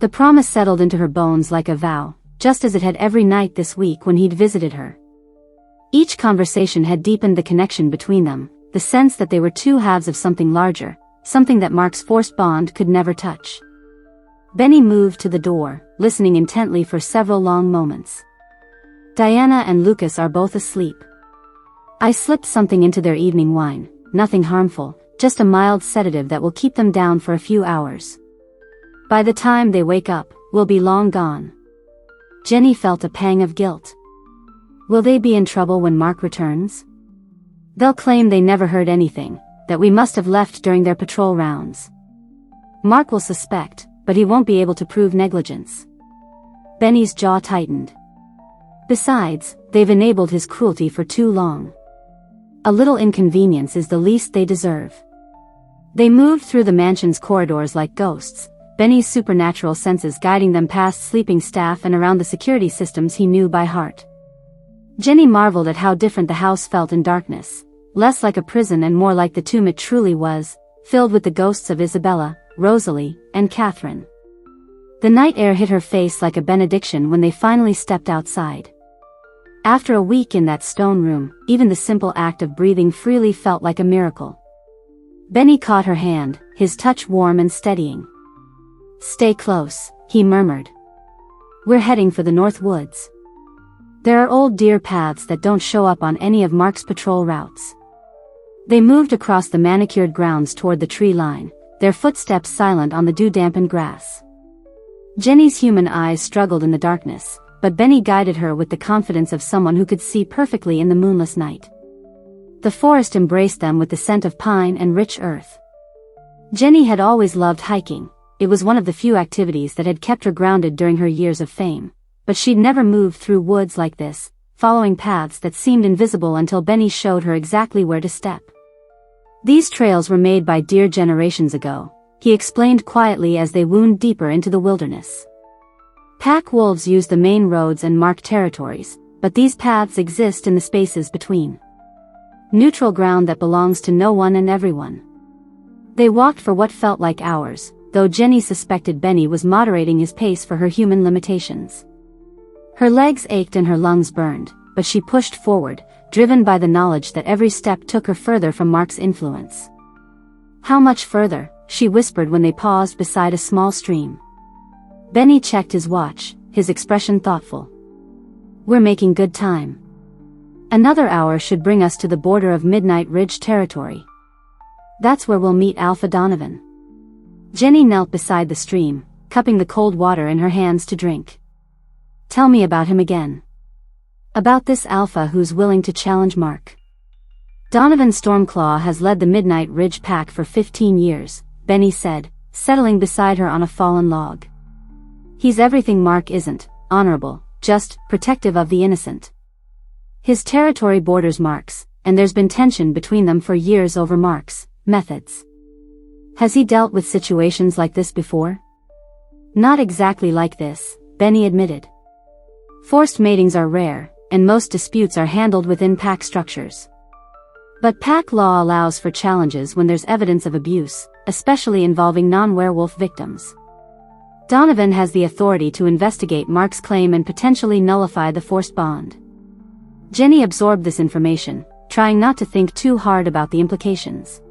The promise settled into her bones like a vow, just as it had every night this week when he'd visited her. Each conversation had deepened the connection between them, the sense that they were two halves of something larger, something that Mark's forced bond could never touch. Benny moved to the door, listening intently for several long moments. "Diana and Lucas are both asleep. I slipped something into their evening wine, nothing harmful, just a mild sedative that will keep them down for a few hours. By the time they wake up, we'll be long gone." Jenny felt a pang of guilt. Will they be in trouble when Mark returns? They'll claim they never heard anything, that we must have left during their patrol rounds. Mark will suspect, but he won't be able to prove negligence. Benny's jaw tightened. Besides, they've enabled his cruelty for too long. A little inconvenience is the least they deserve. They moved through the mansion's corridors like ghosts, Benny's supernatural senses guiding them past sleeping staff and around the security systems he knew by heart. Jenny marveled at how different the house felt in darkness, less like a prison and more like the tomb it truly was, filled with the ghosts of Isabella, Rosalie, and Catherine. The night air hit her face like a benediction when they finally stepped outside. After a week in that stone room, even the simple act of breathing freely felt like a miracle. Benny caught her hand, his touch warm and steadying. "Stay close," he murmured. "We're heading for the North Woods. There are old deer paths that don't show up on any of Mark's patrol routes." They moved across the manicured grounds toward the tree line, their footsteps silent on the dew-dampened grass. Jenny's human eyes struggled in the darkness, but Benny guided her with the confidence of someone who could see perfectly in the moonless night. The forest embraced them with the scent of pine and rich earth. Jenny had always loved hiking. It was one of the few activities that had kept her grounded during her years of fame, but she'd never moved through woods like this, following paths that seemed invisible until Benny showed her exactly where to step. "These trails were made by deer generations ago," he explained quietly as they wound deeper into the wilderness. "Pack wolves use the main roads and marked territories, but these paths exist in the spaces between. Neutral ground that belongs to no one and everyone." They walked for what felt like hours, though Jenny suspected Benny was moderating his pace for her human limitations. Her legs ached and her lungs burned, but she pushed forward, driven by the knowledge that every step took her further from Mark's influence. "How much further?" she whispered when they paused beside a small stream. Benny checked his watch, his expression thoughtful. "We're making good time. Another hour should bring us to the border of Midnight Ridge territory. That's where we'll meet Alpha Donovan." Jenny knelt beside the stream, cupping the cold water in her hands to drink. "Tell me about him again. About this Alpha who's willing to challenge Mark." "Donovan Stormclaw has led the Midnight Ridge pack for 15 years, Benny said, settling beside her on a fallen log. "He's everything Mark isn't, honorable, just protective of the innocent. His territory borders Mark's, and there's been tension between them for years over Mark's methods." "Has he dealt with situations like this before?" "Not exactly like this," Benny admitted. "Forced matings are rare, and most disputes are handled within pack structures. But pack law allows for challenges when there's evidence of abuse, especially involving non-werewolf victims. Donovan has the authority to investigate Mark's claim and potentially nullify the forced bond. Jenny absorbed this information, trying not to think too hard about the implications.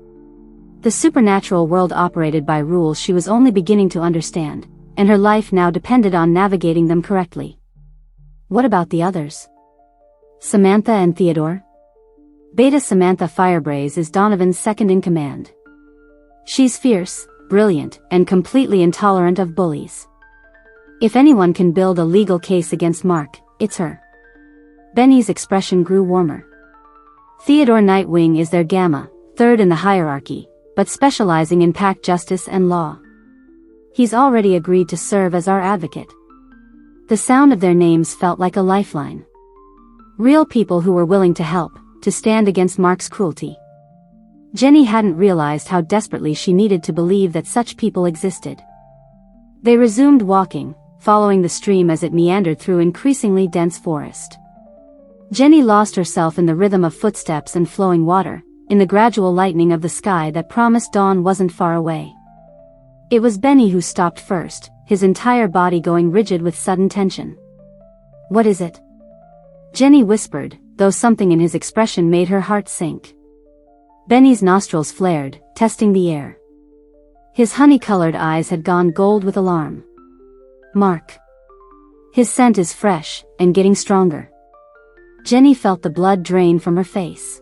The supernatural world operated by rules she was only beginning to understand, and her life now depended on navigating them correctly. What about the others? Samantha and Theodore? Beta Samantha Firebraze is Donovan's second-in-command. She's fierce, brilliant, and completely intolerant of bullies. If anyone can build a legal case against Mark, it's her. Benny's expression grew warmer. Theodore Nightwing is their Gamma, third in the hierarchy, but specializing in pack justice and law. He's already agreed to serve as our advocate. The sound of their names felt like a lifeline. Real people who were willing to help, to stand against Mark's cruelty. Jenny hadn't realized how desperately she needed to believe that such people existed. They resumed walking, following the stream as it meandered through increasingly dense forest. Jenny lost herself in the rhythm of footsteps and flowing water, in the gradual lightening of the sky that promised dawn wasn't far away. It was Benny who stopped first, his entire body going rigid with sudden tension. "What is it?" Jenny whispered, though something in his expression made her heart sink. Benny's nostrils flared, testing the air. His honey-colored eyes had gone gold with alarm. "Mark. His scent is fresh, and getting stronger." Jenny felt the blood drain from her face.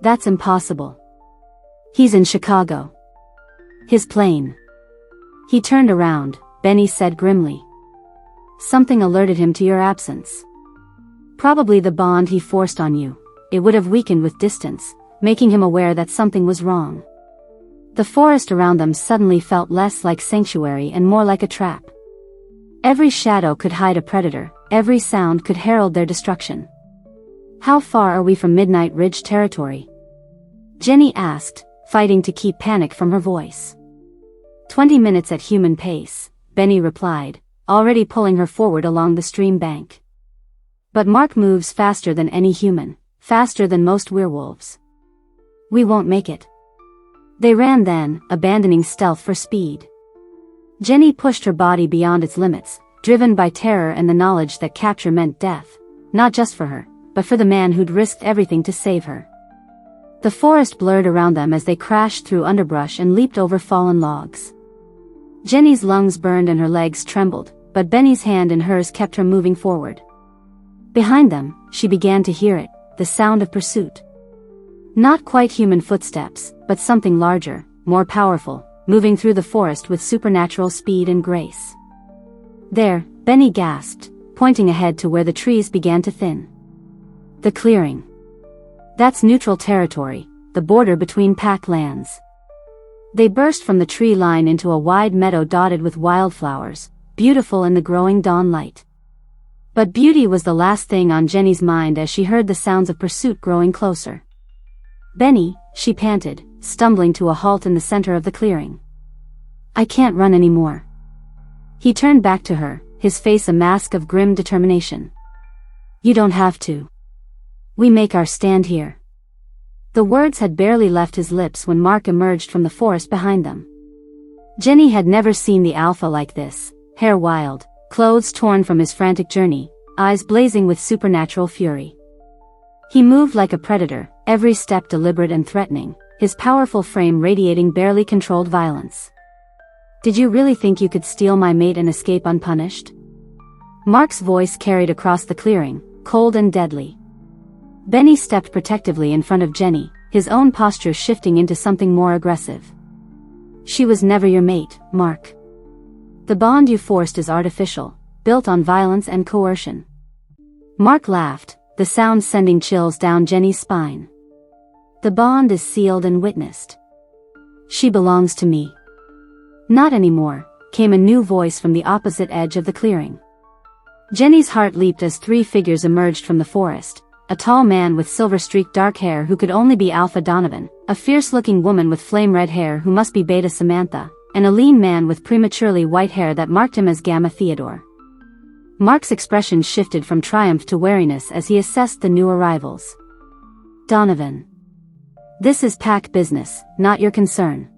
"That's impossible. He's in Chicago. His plane." He turned around, Benny said grimly. "Something alerted him to your absence. Probably the bond he forced on you. It would have weakened with distance, making him aware that something was wrong." The forest around them suddenly felt less like sanctuary and more like a trap. Every shadow could hide a predator, every sound could herald their destruction. "How far are we from Midnight Ridge territory?" Jenny asked, fighting to keep panic from her voice. 20 minutes at human pace, Benny replied, already pulling her forward along the stream bank. "But Mark moves faster than any human, faster than most werewolves. We won't make it." They ran then, abandoning stealth for speed. Jenny pushed her body beyond its limits, driven by terror and the knowledge that capture meant death, not just for her, but for the man who'd risked everything to save her. The forest blurred around them as they crashed through underbrush and leaped over fallen logs. Jenny's lungs burned and her legs trembled, but Benny's hand in hers kept her moving forward. Behind them, she began to hear it, the sound of pursuit. Not quite human footsteps, but something larger, more powerful, moving through the forest with supernatural speed and grace. "There," Benny gasped, pointing ahead to where the trees began to thin. "The clearing. That's neutral territory, the border between pack lands." They burst from the tree line into a wide meadow dotted with wildflowers, beautiful in the growing dawn light. But beauty was the last thing on Jenny's mind as she heard the sounds of pursuit growing closer. "Benny," she panted, stumbling to a halt in the center of the clearing. "I can't run anymore." He turned back to her, his face a mask of grim determination. "You don't have to. We make our stand here." The words had barely left his lips when Mark emerged from the forest behind them. Jenny had never seen the alpha like this, hair wild, clothes torn from his frantic journey, eyes blazing with supernatural fury. He moved like a predator, every step deliberate and threatening, his powerful frame radiating barely controlled violence. "Did you really think you could steal my mate and escape unpunished?" Mark's voice carried across the clearing, cold and deadly. Benny stepped protectively in front of Jenny, his own posture shifting into something more aggressive. "She was never your mate, Mark. The bond you forced is artificial, built on violence and coercion." Mark laughed, the sound sending chills down Jenny's spine. "The bond is sealed and witnessed. She belongs to me." "Not anymore," came a new voice from the opposite edge of the clearing. Jenny's heart leaped as three figures emerged from the forest. A tall man with silver-streaked dark hair who could only be Alpha Donovan, a fierce-looking woman with flame-red hair who must be Beta Samantha, and a lean man with prematurely white hair that marked him as Gamma Theodore. Mark's expression shifted from triumph to wariness as he assessed the new arrivals. "Donovan. This is pack business, not your concern."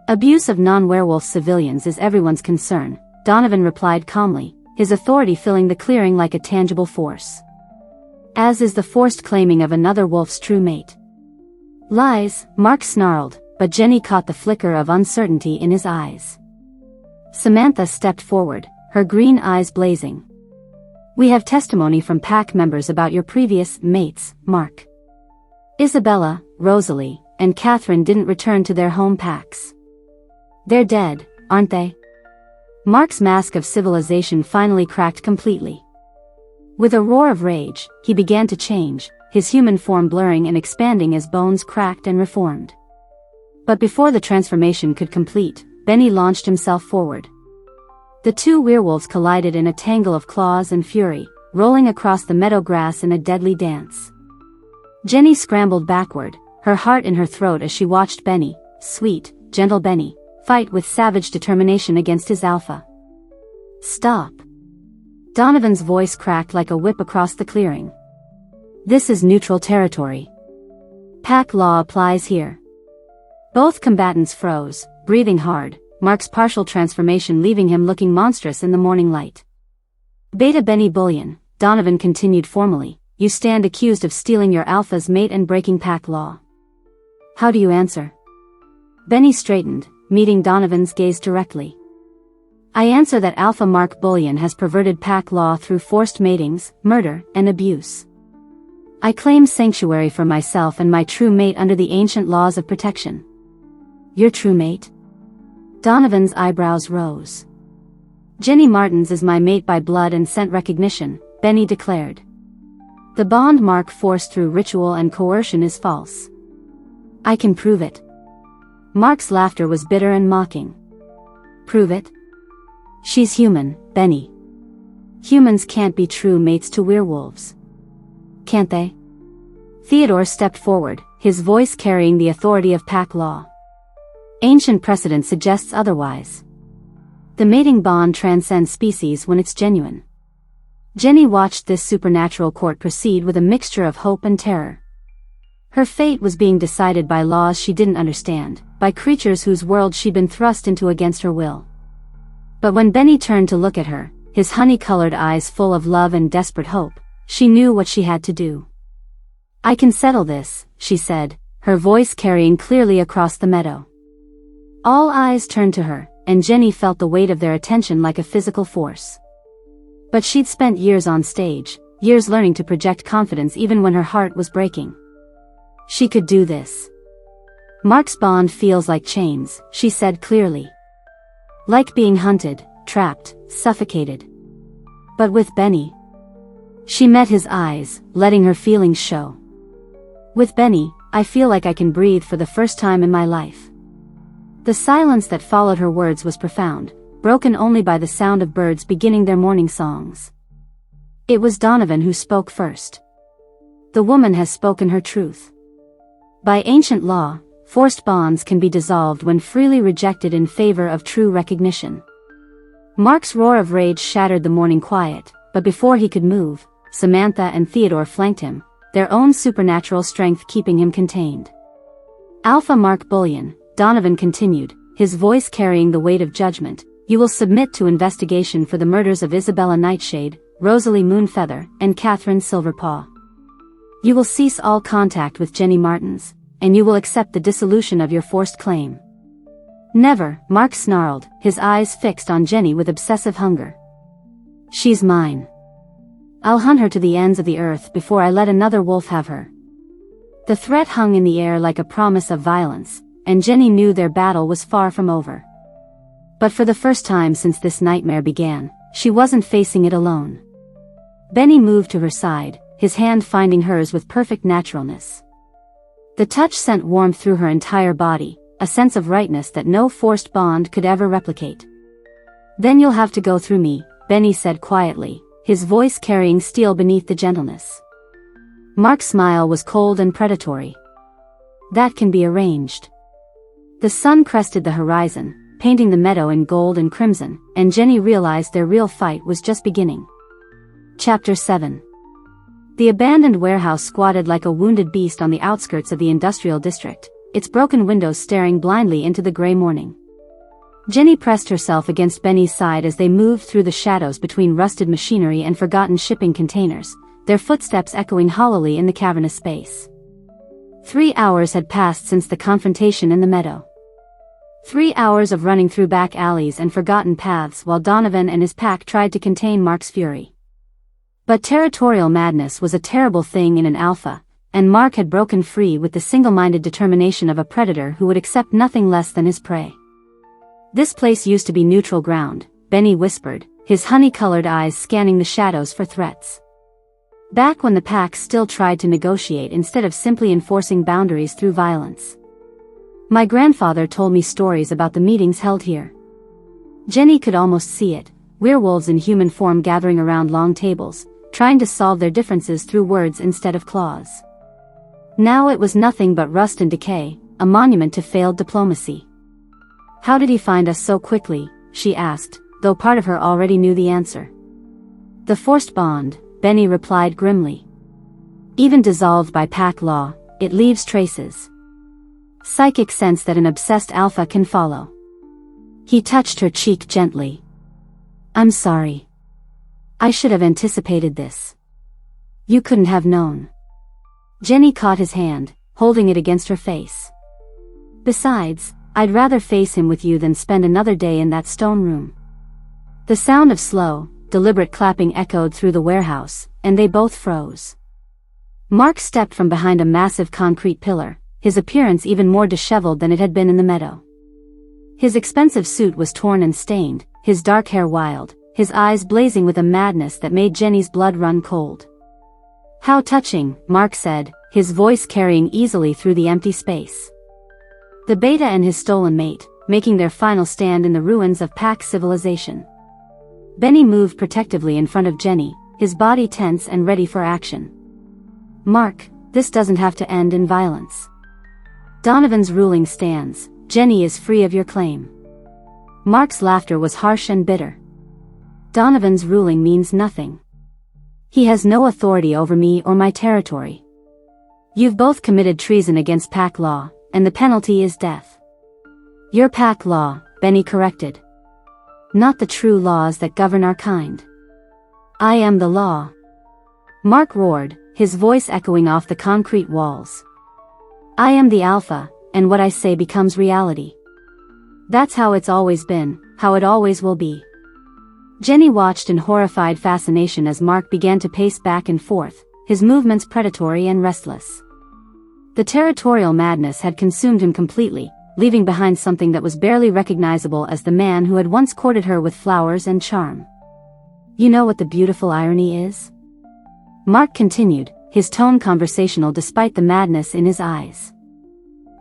Abuse of non-werewolf civilians is everyone's concern, Donovan replied calmly, his authority filling the clearing like a tangible force. As is the forced claiming of another wolf's true mate. Lies, Mark snarled, but Jenny caught the flicker of uncertainty in his eyes. Samantha stepped forward, her green eyes blazing. We have testimony from pack members about your previous mates, Mark. Isabella, Rosalie, and Catherine didn't return to their home packs. They're dead, aren't they? Mark's mask of civilization finally cracked completely. With a roar of rage, he began to change, his human form blurring and expanding as bones cracked and reformed. But before the transformation could complete, Benny launched himself forward. The two werewolves collided in a tangle of claws and fury, rolling across the meadow grass in a deadly dance. Jenny scrambled backward, her heart in her throat as she watched Benny, sweet, gentle Benny, fight with savage determination against his alpha. Stop. Donovan's voice cracked like a whip across the clearing. This is neutral territory. Pack law applies here. Both combatants froze, breathing hard, Mark's partial transformation leaving him looking monstrous in the morning light. Beta Benny Bullion, Donovan continued formally, you stand accused of stealing your alpha's mate and breaking pack law. How do you answer? Benny straightened, meeting Donovan's gaze directly. I answer that Alpha Mark Bullion has perverted pack law through forced matings, murder, and abuse. I claim sanctuary for myself and my true mate under the ancient laws of protection. Your true mate? Donovan's eyebrows rose. Jenny Martins is my mate by blood and scent recognition, Benny declared. The bond Mark forced through ritual and coercion is false. I can prove it. Mark's laughter was bitter and mocking. Prove it? She's human, Benny. Humans can't be true mates to werewolves. Can't they? Theodore stepped forward, his voice carrying the authority of pack law. Ancient precedent suggests otherwise. The mating bond transcends species when it's genuine. Jenny watched this supernatural court proceed with a mixture of hope and terror. Her fate was being decided by laws she didn't understand, by creatures whose world she'd been thrust into against her will. But when Benny turned to look at her, his honey-colored eyes full of love and desperate hope, she knew what she had to do. I can settle this, she said, her voice carrying clearly across the meadow. All eyes turned to her, and Jenny felt the weight of their attention like a physical force. But she'd spent years on stage, years learning to project confidence even when her heart was breaking. She could do this. Mark's bond feels like chains, she said clearly. Like being hunted, trapped, suffocated. But with Benny. She met his eyes, letting her feelings show. With Benny, I feel like I can breathe for the first time in my life. The silence that followed her words was profound, broken only by the sound of birds beginning their morning songs. It was Donovan who spoke first. The woman has spoken her truth. By ancient law, forced bonds can be dissolved when freely rejected in favor of true recognition. Mark's roar of rage shattered the morning quiet, but before he could move, Samantha and Theodore flanked him, their own supernatural strength keeping him contained. Alpha Mark Bullion, Donovan continued, his voice carrying the weight of judgment, you will submit to investigation for the murders of Isabella Nightshade, Rosalie Moonfeather, and Catherine Silverpaw. You will cease all contact with Jenny Martins, and you will accept the dissolution of your forced claim. Never, Mark snarled, his eyes fixed on Jenny with obsessive hunger. She's mine. I'll hunt her to the ends of the earth before I let another wolf have her. The threat hung in the air like a promise of violence, and Jenny knew their battle was far from over. But for the first time since this nightmare began, she wasn't facing it alone. Benny moved to her side, his hand finding hers with perfect naturalness. The touch sent warmth through her entire body, a sense of rightness that no forced bond could ever replicate. Then you'll have to go through me, Benny said quietly, his voice carrying steel beneath the gentleness. Mark's smile was cold and predatory. That can be arranged. The sun crested the horizon, painting the meadow in gold and crimson, and Jenny realized their real fight was just beginning. Chapter 7. The abandoned warehouse squatted like a wounded beast on the outskirts of the industrial district, its broken windows staring blindly into the gray morning. Jenny pressed herself against Benny's side as they moved through the shadows between rusted machinery and forgotten shipping containers, their footsteps echoing hollowly in the cavernous space. 3 hours had passed since the confrontation in the meadow. 3 hours of running through back alleys and forgotten paths while Donovan and his pack tried to contain Mark's fury. But territorial madness was a terrible thing in an alpha, and Mark had broken free with the single-minded determination of a predator who would accept nothing less than his prey. "This place used to be neutral ground," Benny whispered, his honey-colored eyes scanning the shadows for threats. "Back when the pack still tried to negotiate instead of simply enforcing boundaries through violence. My grandfather told me stories about the meetings held here." Jenny could almost see it, werewolves in human form gathering around long tables, trying to solve their differences through words instead of claws. Now it was nothing but rust and decay, a monument to failed diplomacy. "How did he find us so quickly?" she asked, though part of her already knew the answer. "The forced bond," Benny replied grimly. "Even dissolved by pack law, it leaves traces. Psychic sense that an obsessed alpha can follow." He touched her cheek gently. "I'm sorry. I should have anticipated this. You couldn't have known." Jenny caught his hand, holding it against her face. "Besides, I'd rather face him with you than spend another day in that stone room." The sound of slow, deliberate clapping echoed through the warehouse, and they both froze. Mark stepped from behind a massive concrete pillar, his appearance even more disheveled than it had been in the meadow. His expensive suit was torn and stained, his dark hair wild, his eyes blazing with a madness that made Jenny's blood run cold. "How touching," Mark said, his voice carrying easily through the empty space. The beta and his stolen mate, making their final stand in the ruins of pack civilization. Benny moved protectively in front of Jenny, his body tense and ready for action. "Mark, this doesn't have to end in violence. Donovan's ruling stands, Jenny is free of your claim." Mark's laughter was harsh and bitter. "Donovan's ruling means nothing. He has no authority over me or my territory. You've both committed treason against pack law, and the penalty is death." "Your pack law," Benny corrected. "Not the true laws that govern our kind. I am the law." Mark roared, his voice echoing off the concrete walls. "I am the alpha, and what I say becomes reality. That's how it's always been, how it always will be." Jenny watched in horrified fascination as Mark began to pace back and forth, his movements predatory and restless. The territorial madness had consumed him completely, leaving behind something that was barely recognizable as the man who had once courted her with flowers and charm. "You know what the beautiful irony is?" Mark continued, his tone conversational despite the madness in his eyes.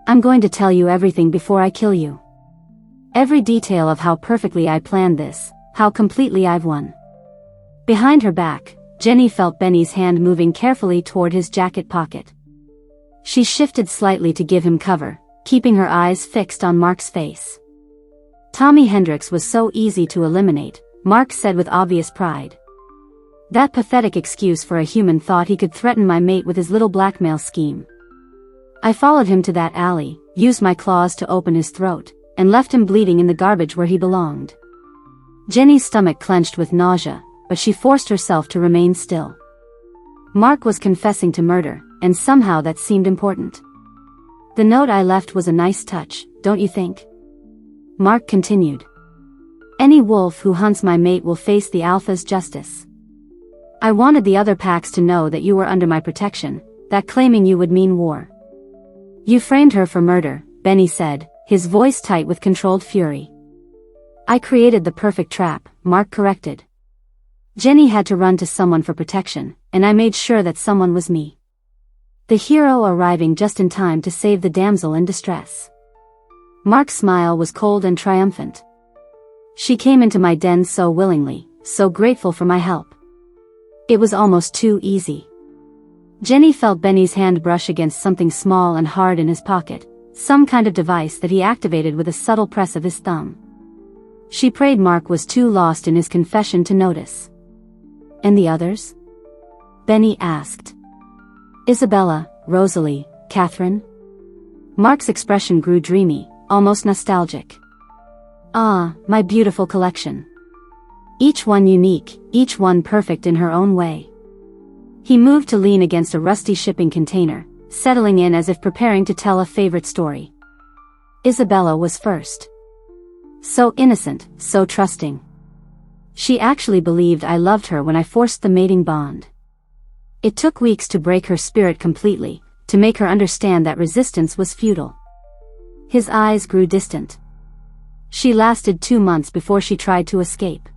"I'm going to tell you everything before I kill you. Every detail of how perfectly I planned this, how completely I've won." Behind her back, Jenny felt Benny's hand moving carefully toward his jacket pocket. She shifted slightly to give him cover, keeping her eyes fixed on Mark's face. "Tommy Hendricks was so easy to eliminate," Mark said with obvious pride. "That pathetic excuse for a human thought he could threaten my mate with his little blackmail scheme. I followed him to that alley, used my claws to open his throat, and left him bleeding in the garbage where he belonged." Jenny's stomach clenched with nausea, but she forced herself to remain still. Mark was confessing to murder, and somehow that seemed important. "The note I left was a nice touch, don't you think?" Mark continued. "Any wolf who hunts my mate will face the alpha's justice. I wanted the other packs to know that you were under my protection, that claiming you would mean war." "You framed her for murder," Benny said, his voice tight with controlled fury. "I created the perfect trap," Mark corrected. "Jenny had to run to someone for protection, and I made sure that someone was me. The hero arriving just in time to save the damsel in distress." Mark's smile was cold and triumphant. "She came into my den so willingly, so grateful for my help. It was almost too easy." Jenny felt Benny's hand brush against something small and hard in his pocket, some kind of device that he activated with a subtle press of his thumb. She prayed Mark was too lost in his confession to notice. "And the others?" Benny asked. "Isabella, Rosalie, Catherine?" Mark's expression grew dreamy, almost nostalgic. Ah, my beautiful collection. Each one unique, each one perfect in her own way. He moved to lean against a rusty shipping container, settling in as if preparing to tell a favorite story. Isabella was first. So innocent, so trusting. She actually believed I loved her when I forced the mating bond. It took weeks to break her spirit completely, to make her understand that resistance was futile. His eyes grew distant. She lasted 2 months before she tried to escape.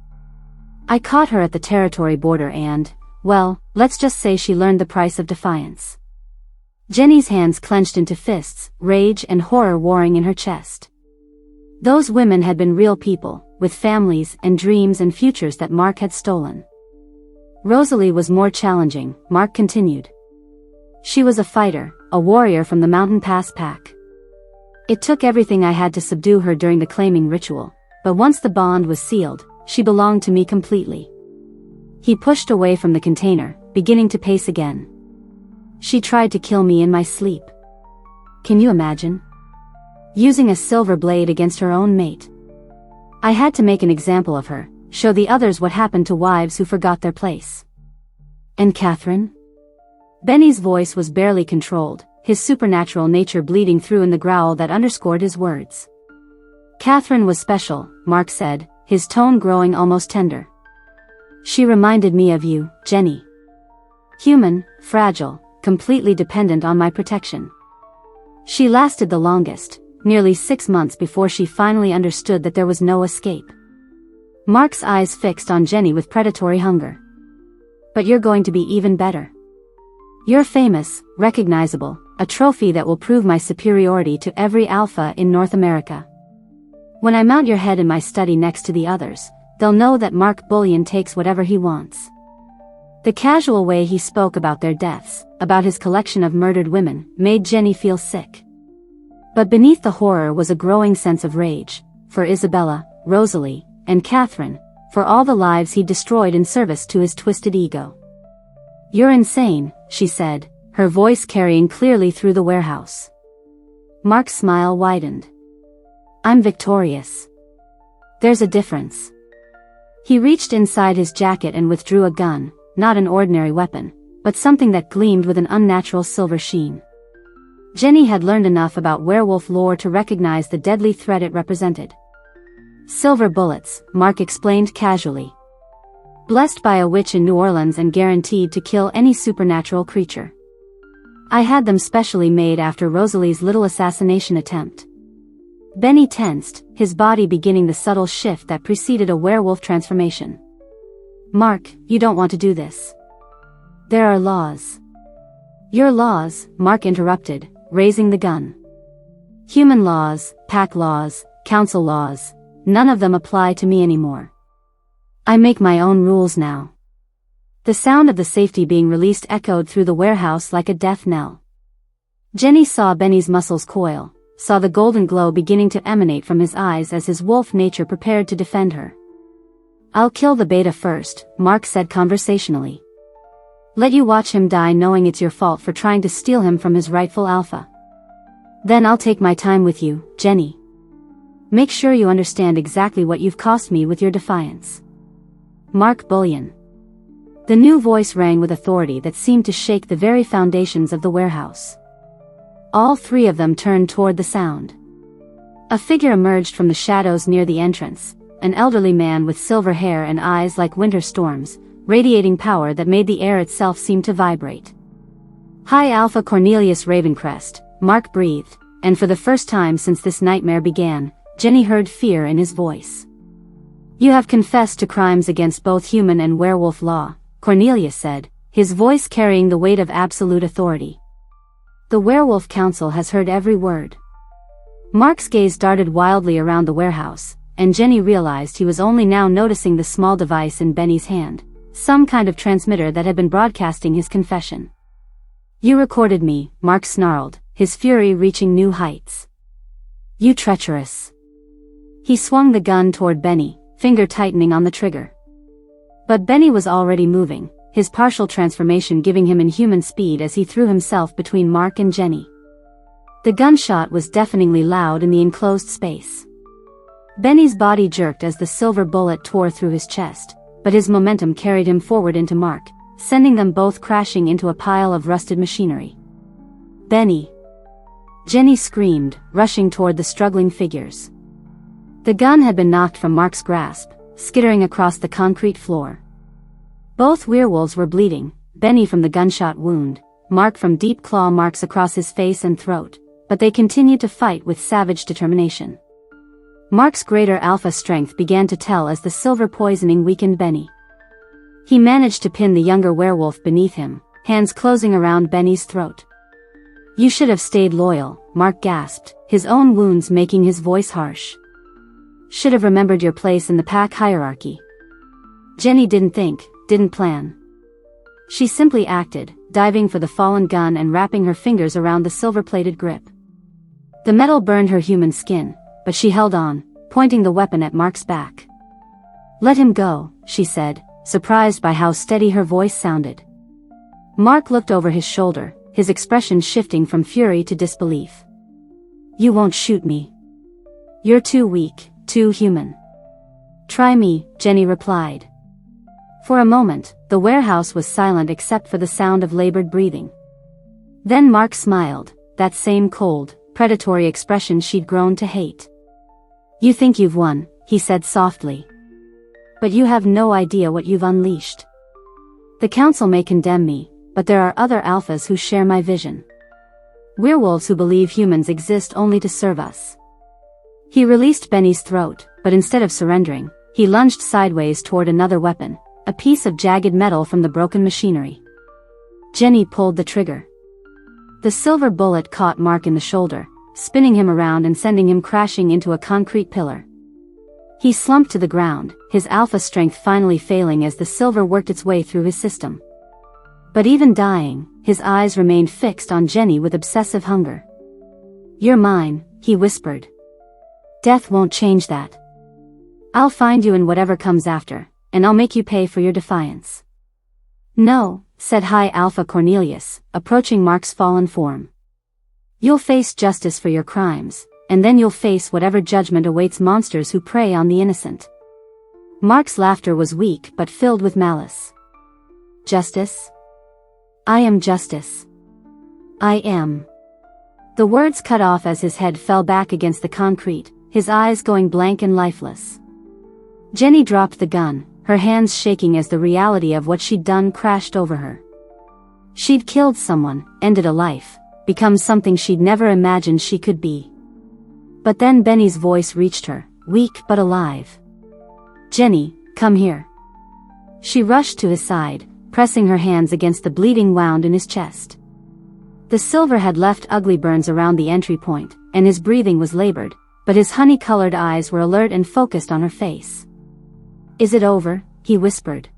I caught her at the territory border and, well, let's just say she learned the price of defiance. Jenny's hands clenched into fists, rage and horror warring in her chest. Those women had been real people, with families and dreams and futures that Mark had stolen. Rosalie was more challenging, Mark continued. She was a fighter, a warrior from the Mountain Pass pack. It took everything I had to subdue her during the claiming ritual, but once the bond was sealed, she belonged to me completely. He pushed away from the container, beginning to pace again. She tried to kill me in my sleep. Can you imagine? Using a silver blade against her own mate. I had to make an example of her, show the others what happened to wives who forgot their place. And Catherine? Benny's voice was barely controlled, his supernatural nature bleeding through in the growl that underscored his words. Catherine was special, Mark said, his tone growing almost tender. She reminded me of you, Jenny. Human, fragile, completely dependent on my protection. She lasted the longest, nearly 6 months before she finally understood that there was no escape. Mark's eyes fixed on Jenny with predatory hunger. But you're going to be even better. You're famous, recognizable, a trophy that will prove my superiority to every alpha in North America. When I mount your head in my study next to the others, they'll know that Mark Bullion takes whatever he wants. The casual way he spoke about their deaths, about his collection of murdered women, made Jenny feel sick. But beneath the horror was a growing sense of rage, for Isabella, Rosalie, and Catherine, for all the lives he'd destroyed in service to his twisted ego. You're insane, she said, her voice carrying clearly through the warehouse. Mark's smile widened. I'm victorious. There's a difference. He reached inside his jacket and withdrew a gun, not an ordinary weapon, but something that gleamed with an unnatural silver sheen. Jenny had learned enough about werewolf lore to recognize the deadly threat it represented. Silver bullets, Mark explained casually. Blessed by a witch in New Orleans and guaranteed to kill any supernatural creature. I had them specially made after Rosalie's little assassination attempt. Benny tensed, his body beginning the subtle shift that preceded a werewolf transformation. Mark, you don't want to do this. There are laws. Your laws, Mark interrupted, raising the gun. Human laws, pack laws, council laws, none of them apply to me anymore. I make my own rules now. The sound of the safety being released echoed through the warehouse like a death knell. Jenny saw Benny's muscles coil, saw the golden glow beginning to emanate from his eyes as his wolf nature prepared to defend her. I'll kill the beta first, Mark said conversationally. Let you watch him die knowing it's your fault for trying to steal him from his rightful alpha. Then I'll take my time with you, Jenny. Make sure you understand exactly what you've cost me with your defiance. Mark Bullion. The new voice rang with authority that seemed to shake the very foundations of the warehouse. All three of them turned toward the sound. A figure emerged from the shadows near the entrance, an elderly man with silver hair and eyes like winter storms, radiating power that made the air itself seem to vibrate. High Alpha Cornelius Ravencrest, Mark breathed, and for the first time since this nightmare began, Jenny heard fear in his voice. You have confessed to crimes against both human and werewolf law, Cornelius said, his voice carrying the weight of absolute authority. The Werewolf Council has heard every word. Mark's gaze darted wildly around the warehouse, and Jenny realized he was only now noticing the small device in Benny's hand, some kind of transmitter that had been broadcasting his confession. You recorded me, Mark snarled, his fury reaching new heights. You treacherous. He swung the gun toward Benny, finger tightening on the trigger. But Benny was already moving, his partial transformation giving him inhuman speed as he threw himself between Mark and Jenny. The gunshot was deafeningly loud in the enclosed space. Benny's body jerked as the silver bullet tore through his chest, but his momentum carried him forward into Mark, sending them both crashing into a pile of rusted machinery. "Benny!" Jenny screamed, rushing toward the struggling figures. The gun had been knocked from Mark's grasp, skittering across the concrete floor. Both werewolves were bleeding, Benny from the gunshot wound, Mark from deep claw marks across his face and throat, but they continued to fight with savage determination. Mark's greater alpha strength began to tell as the silver poisoning weakened Benny. He managed to pin the younger werewolf beneath him, hands closing around Benny's throat. "You should have stayed loyal," Mark gasped, his own wounds making his voice harsh. "Should have remembered your place in the pack hierarchy." Jenny didn't think, didn't plan. She simply acted, diving for the fallen gun and wrapping her fingers around the silver-plated grip. The metal burned her human skin, but she held on, pointing the weapon at Mark's back. "Let him go," she said, surprised by how steady her voice sounded. Mark looked over his shoulder, his expression shifting from fury to disbelief. "You won't shoot me. You're too weak, too human." "Try me," Jenny replied. For a moment, the warehouse was silent except for the sound of labored breathing. Then Mark smiled, that same cold, predatory expression she'd grown to hate. "You think you've won," he said softly. "But you have no idea what you've unleashed. The council may condemn me, but there are other alphas who share my vision. Werewolves who believe humans exist only to serve us." He released Benny's throat, but instead of surrendering, he lunged sideways toward another weapon, a piece of jagged metal from the broken machinery. Jenny pulled the trigger. The silver bullet caught Mark in the shoulder, spinning him around and sending him crashing into a concrete pillar. He slumped to the ground, his alpha strength finally failing as the silver worked its way through his system. But even dying, his eyes remained fixed on Jenny with obsessive hunger. "You're mine," he whispered. "Death won't change that. I'll find you in whatever comes after, and I'll make you pay for your defiance." "No," said High Alpha Cornelius, approaching Mark's fallen form. "You'll face justice for your crimes, and then you'll face whatever judgment awaits monsters who prey on the innocent." Mark's laughter was weak but filled with malice. "Justice? I am justice. I am." The words cut off as his head fell back against the concrete, his eyes going blank and lifeless. Jenny dropped the gun, her hands shaking as the reality of what she'd done crashed over her. She'd killed someone, ended a life, become something she'd never imagined she could be. But then Benny's voice reached her, weak but alive. "Jenny, come here." She rushed to his side, pressing her hands against the bleeding wound in his chest. The silver had left ugly burns around the entry point, and his breathing was labored, but his honey-colored eyes were alert and focused on her face. "Is it over?" he whispered.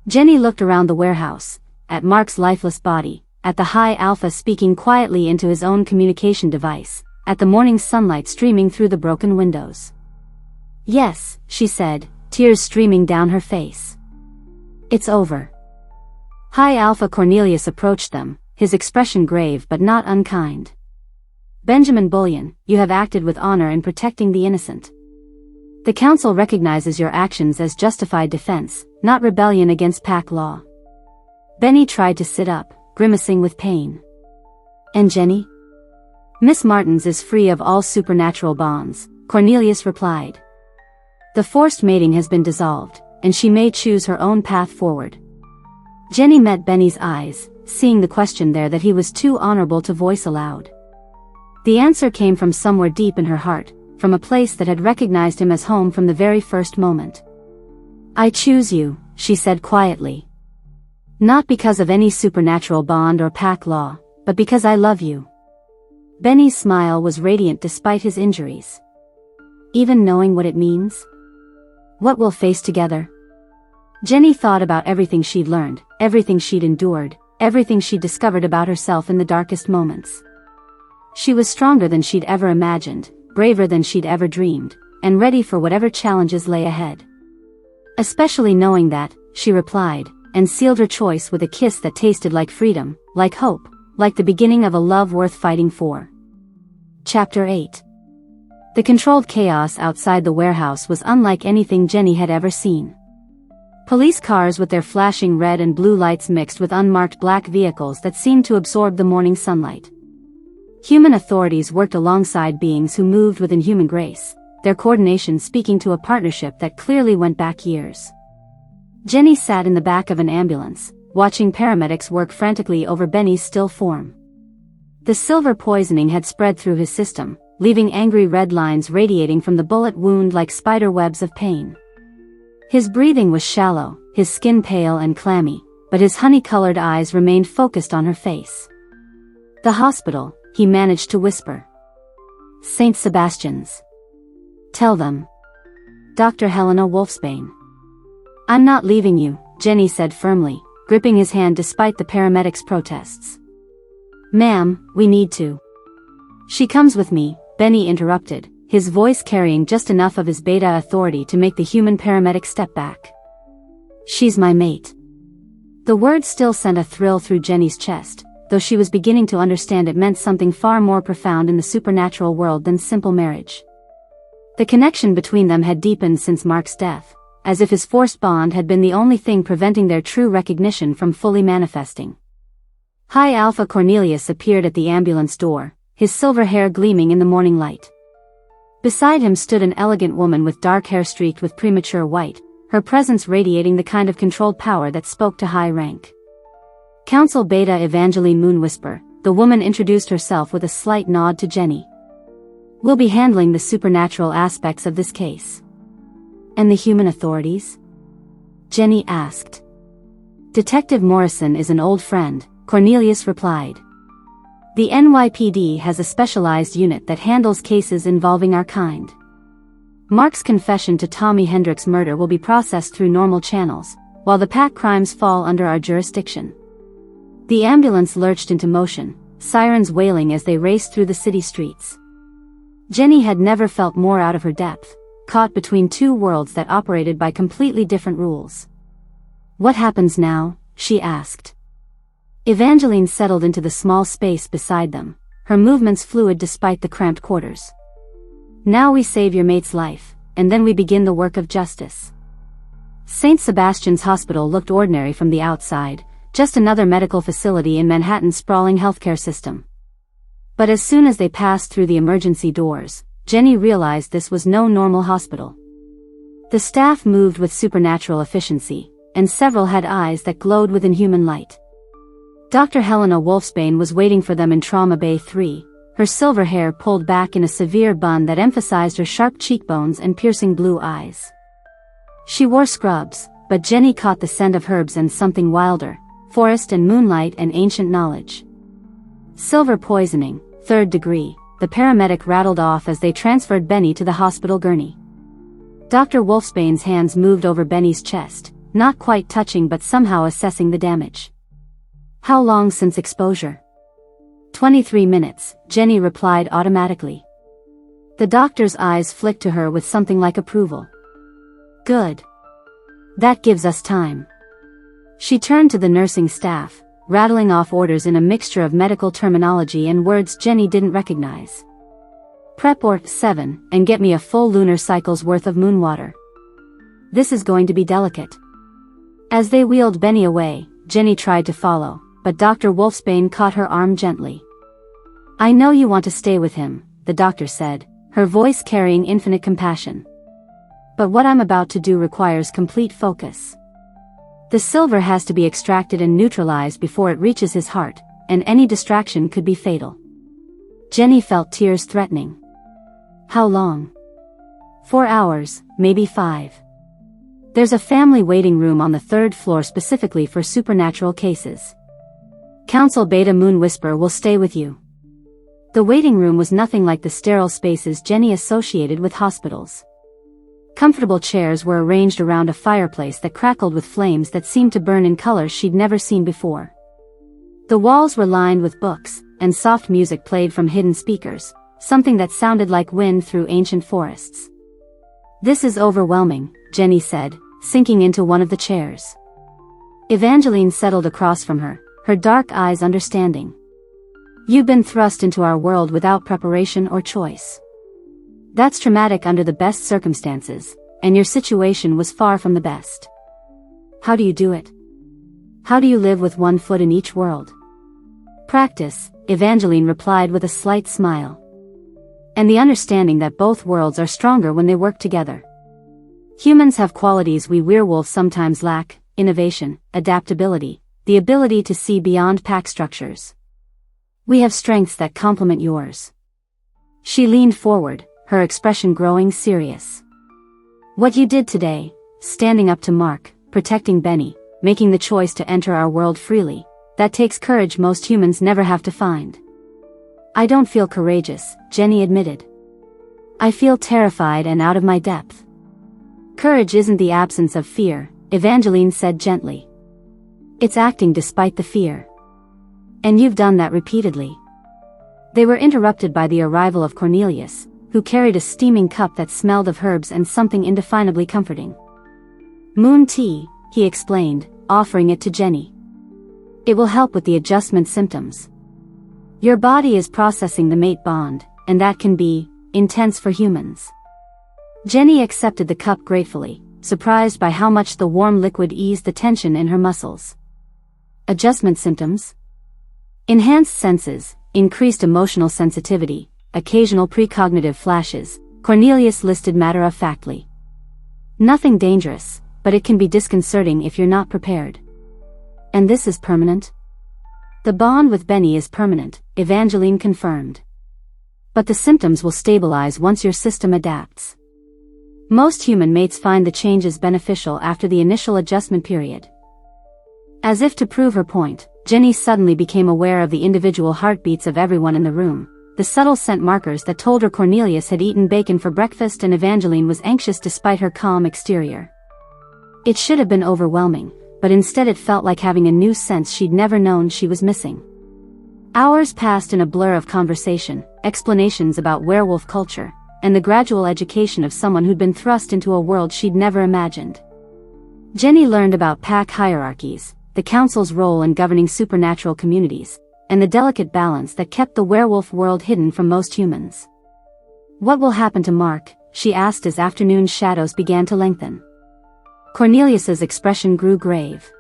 Jenny looked around the warehouse, at Mark's lifeless body, at the High Alpha speaking quietly into his own communication device, at the morning sunlight streaming through the broken windows. "Yes," she said, tears streaming down her face. "It's over." High Alpha Cornelius approached them, his expression grave but not unkind. "Benjamin Bullion, you have acted with honor in protecting the innocent. The council recognizes your actions as justified defense, not rebellion against pack law." Benny tried to sit up, grimacing with pain. "And Jenny?" "Miss Martins is free of all supernatural bonds," Cornelius replied. "The forced mating has been dissolved, and she may choose her own path forward." Jenny met Benny's eyes, seeing the question there that he was too honorable to voice aloud. The answer came from somewhere deep in her heart, from a place that had recognized him as home from the very first moment. "I choose you," she said quietly. "Not because of any supernatural bond or pack law, but because I love you." Benny's smile was radiant despite his injuries. "Even knowing what it means? What we'll face together?" Jenny thought about everything she'd learned, everything she'd endured, everything she'd discovered about herself in the darkest moments. She was stronger than she'd ever imagined, braver than she'd ever dreamed, and ready for whatever challenges lay ahead. "Especially knowing that," she replied, and sealed her choice with a kiss that tasted like freedom, like hope, like the beginning of a love worth fighting for. Chapter 8. The controlled chaos outside the warehouse was unlike anything Jenny had ever seen. Police cars with their flashing red and blue lights mixed with unmarked black vehicles that seemed to absorb the morning sunlight. Human authorities worked alongside beings who moved with inhuman grace, their coordination speaking to a partnership that clearly went back years. Jenny sat in the back of an ambulance, watching paramedics work frantically over Benny's still form. The silver poisoning had spread through his system, leaving angry red lines radiating from the bullet wound like spider webs of pain. His breathing was shallow, his skin pale and clammy, but his honey-colored eyes remained focused on her face. "The hospital," he managed to whisper. "St. Sebastian's. Tell them. Dr. Helena Wolfsbane." "I'm not leaving you," Jenny said firmly, gripping his hand despite the paramedics' protests. "Ma'am, we need to." "She comes with me," Benny interrupted, his voice carrying just enough of his beta authority to make the human paramedic step back. "She's my mate." The word still sent a thrill through Jenny's chest, though she was beginning to understand it meant something far more profound in the supernatural world than simple marriage. The connection between them had deepened since Mark's death, as if his forced bond had been the only thing preventing their true recognition from fully manifesting. High Alpha Cornelius appeared at the ambulance door, his silver hair gleaming in the morning light. Beside him stood an elegant woman with dark hair streaked with premature white, her presence radiating the kind of controlled power that spoke to high rank. "Counsel Beta Evangeline Moonwhisper," the woman introduced herself with a slight nod to Jenny. "We'll be handling the supernatural aspects of this case." "And the human authorities?" Jenny asked. "Detective Morrison is an old friend," Cornelius replied. "The NYPD has a specialized unit that handles cases involving our kind. Mark's confession to Tommy Hendrick's murder will be processed through normal channels, while the Pack crimes fall under our jurisdiction." The ambulance lurched into motion, sirens wailing as they raced through the city streets. Jenny had never felt more out of her depth, caught between two worlds that operated by completely different rules. "What happens now?" she asked. Evangeline settled into the small space beside them, her movements fluid despite the cramped quarters. "Now we save your mate's life, and then we begin the work of justice." St. Sebastian's Hospital looked ordinary from the outside, just another medical facility in Manhattan's sprawling healthcare system. But as soon as they passed through the emergency doors, Jenny realized this was no normal hospital. The staff moved with supernatural efficiency, and several had eyes that glowed with inhuman light. Dr. Helena Wolfsbane was waiting for them in Trauma Bay 3, her silver hair pulled back in a severe bun that emphasized her sharp cheekbones and piercing blue eyes. She wore scrubs, but Jenny caught the scent of herbs and something wilder, forest and moonlight and ancient knowledge. "Silver poisoning, 3rd degree," the paramedic rattled off as they transferred Benny to the hospital gurney. Dr. Wolfsbane's hands moved over Benny's chest, not quite touching but somehow assessing the damage. "How long since exposure?" 23 minutes, Jenny replied automatically. The doctor's eyes flicked to her with something like approval. "Good. That gives us time." She turned to the nursing staff, rattling off orders in a mixture of medical terminology and words Jenny didn't recognize. "Prep Ort 7, and get me a full lunar cycle's worth of moon water. This is going to be delicate." As they wheeled Benny away, Jenny tried to follow, but Dr. Wolfsbane caught her arm gently. "I know you want to stay with him," the doctor said, her voice carrying infinite compassion. "But what I'm about to do requires complete focus. The silver has to be extracted and neutralized before it reaches his heart, and any distraction could be fatal." Jenny felt tears threatening. "How long?" 4 hours, maybe 5. "There's a family waiting room on the 3rd floor specifically for supernatural cases. Counsel Beta Moonwhisper will stay with you." The waiting room was nothing like the sterile spaces Jenny associated with hospitals. Comfortable chairs were arranged around a fireplace that crackled with flames that seemed to burn in colors she'd never seen before. The walls were lined with books, and soft music played from hidden speakers, something that sounded like wind through ancient forests. "This is overwhelming," Jenny said, sinking into one of the chairs. Evangeline settled across from her, her dark eyes understanding. You've been thrust into our world without preparation or choice. That's traumatic under the best circumstances, and your situation was far from the best. How do you do it? How do you live with one foot in each world? Practice, Evangeline replied with a slight smile. And the understanding that both worlds are stronger when they work together. Humans have qualities we werewolves sometimes lack: innovation, adaptability, the ability to see beyond pack structures. We have strengths that complement yours. She leaned forward, her expression growing serious. What you did today, standing up to Mark, protecting Benny, making the choice to enter our world freely, that takes courage most humans never have to find. I don't feel courageous, Jenny admitted. I feel terrified and out of my depth. Courage isn't the absence of fear, Evangeline said gently. It's acting despite the fear. And you've done that repeatedly. They were interrupted by the arrival of Cornelius, who carried a steaming cup that smelled of herbs and something indefinably comforting. Moon tea, he explained, offering it to Jenny. It will help with the adjustment symptoms. Your body is processing the mate bond, and that can be intense for humans. Jenny accepted the cup gratefully, surprised by how much the warm liquid eased the tension in her muscles. Adjustment symptoms? Enhanced senses, increased emotional sensitivity, occasional precognitive flashes, Cornelius listed matter-of-factly. Nothing dangerous, but it can be disconcerting if you're not prepared. And this is permanent? The bond with Benny is permanent, Evangeline confirmed. But the symptoms will stabilize once your system adapts. Most human mates find the changes beneficial after the initial adjustment period. As if to prove her point, Jenny suddenly became aware of the individual heartbeats of everyone in the room, the subtle scent markers that told her Cornelius had eaten bacon for breakfast and Evangeline was anxious despite her calm exterior. It should have been overwhelming, but instead it felt like having a new sense she'd never known she was missing. Hours passed in a blur of conversation, explanations about werewolf culture, and the gradual education of someone who'd been thrust into a world she'd never imagined. Jenny learned about pack hierarchies, the council's role in governing supernatural communities, and the delicate balance that kept the werewolf world hidden from most humans. What will happen to Mark? She asked as afternoon shadows began to lengthen. Cornelius's expression grew grave.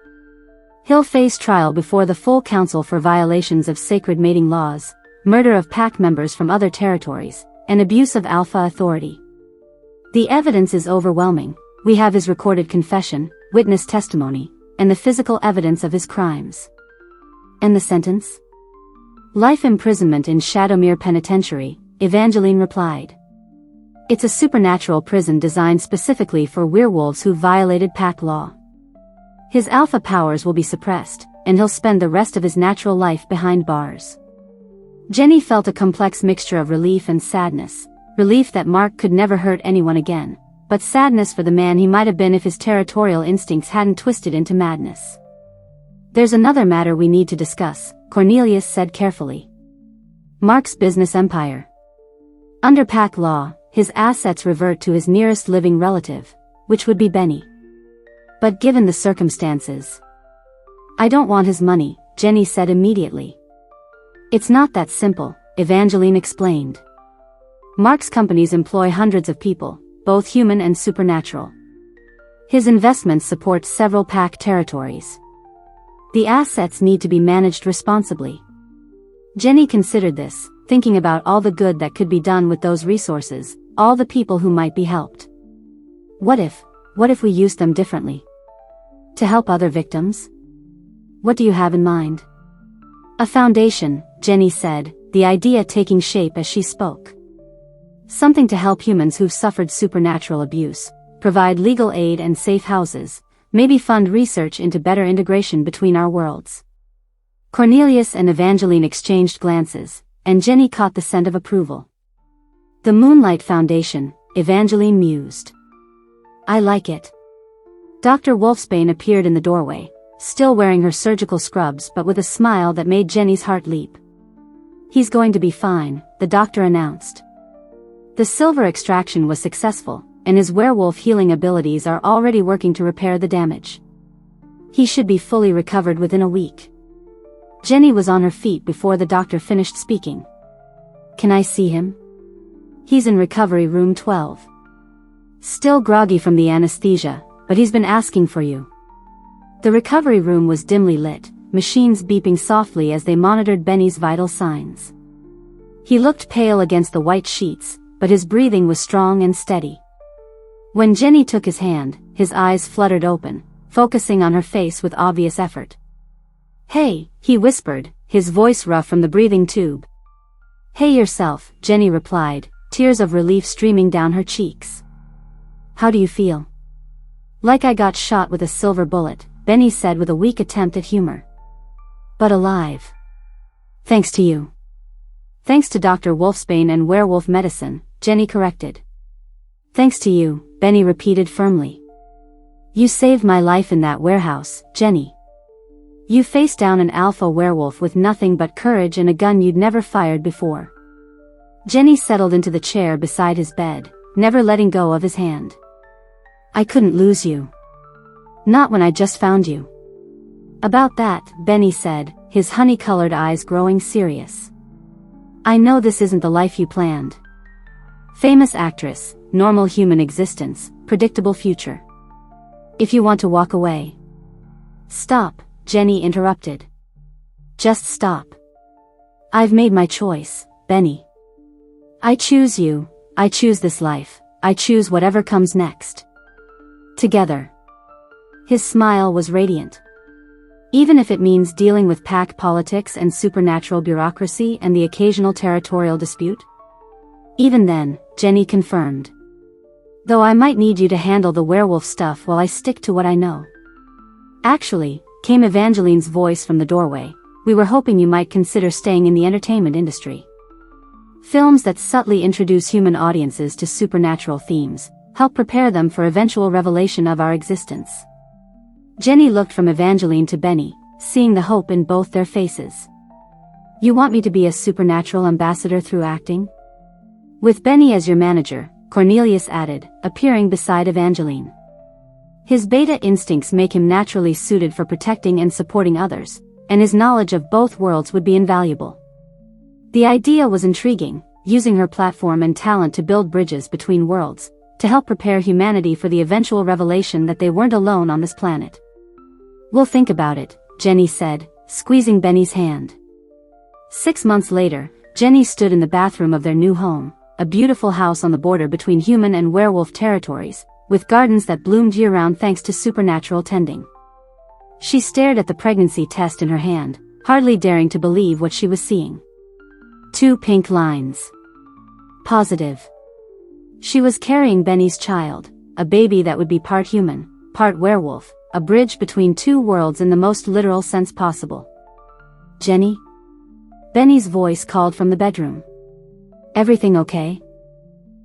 He'll face trial before the full council for violations of sacred mating laws, murder of pack members from other territories, and abuse of alpha authority. The evidence is overwhelming. We have his recorded confession, witness testimony, and the physical evidence of his crimes. And the sentence? Life imprisonment in Shadowmere Penitentiary, Evangeline replied. It's a supernatural prison designed specifically for werewolves who violated pack law. His alpha powers will be suppressed, and he'll spend the rest of his natural life behind bars. Jenny felt a complex mixture of relief and sadness, relief that Mark could never hurt anyone again, but sadness for the man he might have been if his territorial instincts hadn't twisted into madness. There's another matter we need to discuss, Cornelius said carefully. Mark's business empire. Under pack law, his assets revert to his nearest living relative, which would be Benny. But given the circumstances, I don't want his money, Jenny said immediately. It's not that simple, Evangeline explained. Mark's companies employ hundreds of people, both human and supernatural. His investments support several pack territories. The assets need to be managed responsibly. Jenny considered this, thinking about all the good that could be done with those resources, all the people who might be helped. What if we used them differently? To help other victims? What do you have in mind? A foundation, Jenny said, the idea taking shape as she spoke. Something to help humans who've suffered supernatural abuse, provide legal aid and safe houses, maybe fund research into better integration between our worlds. Cornelius and Evangeline exchanged glances, and Jenny caught the scent of approval. The Moonlight Foundation, Evangeline mused. I like it. Dr. Wolfsbane appeared in the doorway, still wearing her surgical scrubs but with a smile that made Jenny's heart leap. He's going to be fine, the doctor announced. The silver extraction was successful, and his werewolf healing abilities are already working to repair the damage. He should be fully recovered within a week. Jenny was on her feet before the doctor finished speaking. Can I see him? He's in recovery room 12. Still groggy from the anesthesia, but he's been asking for you. The recovery room was dimly lit, machines beeping softly as they monitored Benny's vital signs. He looked pale against the white sheets, but his breathing was strong and steady. When Jenny took his hand, his eyes fluttered open, focusing on her face with obvious effort. Hey, he whispered, his voice rough from the breathing tube. Hey yourself, Jenny replied, tears of relief streaming down her cheeks. How do you feel? Like I got shot with a silver bullet, Benny said with a weak attempt at humor. But alive. Thanks to you. Thanks to Dr. Wolfsbane and werewolf medicine, Jenny corrected. Thanks to you, Benny repeated firmly. You saved my life in that warehouse, Jenny. You faced down an alpha werewolf with nothing but courage and a gun you'd never fired before. Jenny settled into the chair beside his bed, never letting go of his hand. I couldn't lose you. Not when I just found you. About that, Benny said, his honey-colored eyes growing serious. I know this isn't the life you planned. Famous actress, normal human existence, predictable future. If you want to walk away. Stop, Jenny interrupted. Just stop. I've made my choice, Benny. I choose you, I choose this life, I choose whatever comes next. Together. His smile was radiant. Even if it means dealing with pack politics and supernatural bureaucracy and the occasional territorial dispute? Even then, Jenny confirmed. Though I might need you to handle the werewolf stuff while I stick to what I know. Actually, came Evangeline's voice from the doorway, we were hoping you might consider staying in the entertainment industry. Films that subtly introduce human audiences to supernatural themes, help prepare them for eventual revelation of our existence. Jenny looked from Evangeline to Benny, seeing the hope in both their faces. You want me to be a supernatural ambassador through acting? With Benny as your manager, Cornelius added, appearing beside Evangeline. His beta instincts make him naturally suited for protecting and supporting others, and his knowledge of both worlds would be invaluable. The idea was intriguing, using her platform and talent to build bridges between worlds, to help prepare humanity for the eventual revelation that they weren't alone on this planet. We'll think about it, Jenny said, squeezing Benny's hand. 6 months later, Jenny stood in the bathroom of their new home, a beautiful house on the border between human and werewolf territories, with gardens that bloomed year-round thanks to supernatural tending. She stared at the pregnancy test in her hand, hardly daring to believe what she was seeing. 2 pink lines. Positive. She was carrying Benny's child, a baby that would be part human, part werewolf, a bridge between 2 worlds in the most literal sense possible. Jenny? Benny's voice called from the bedroom. Everything okay?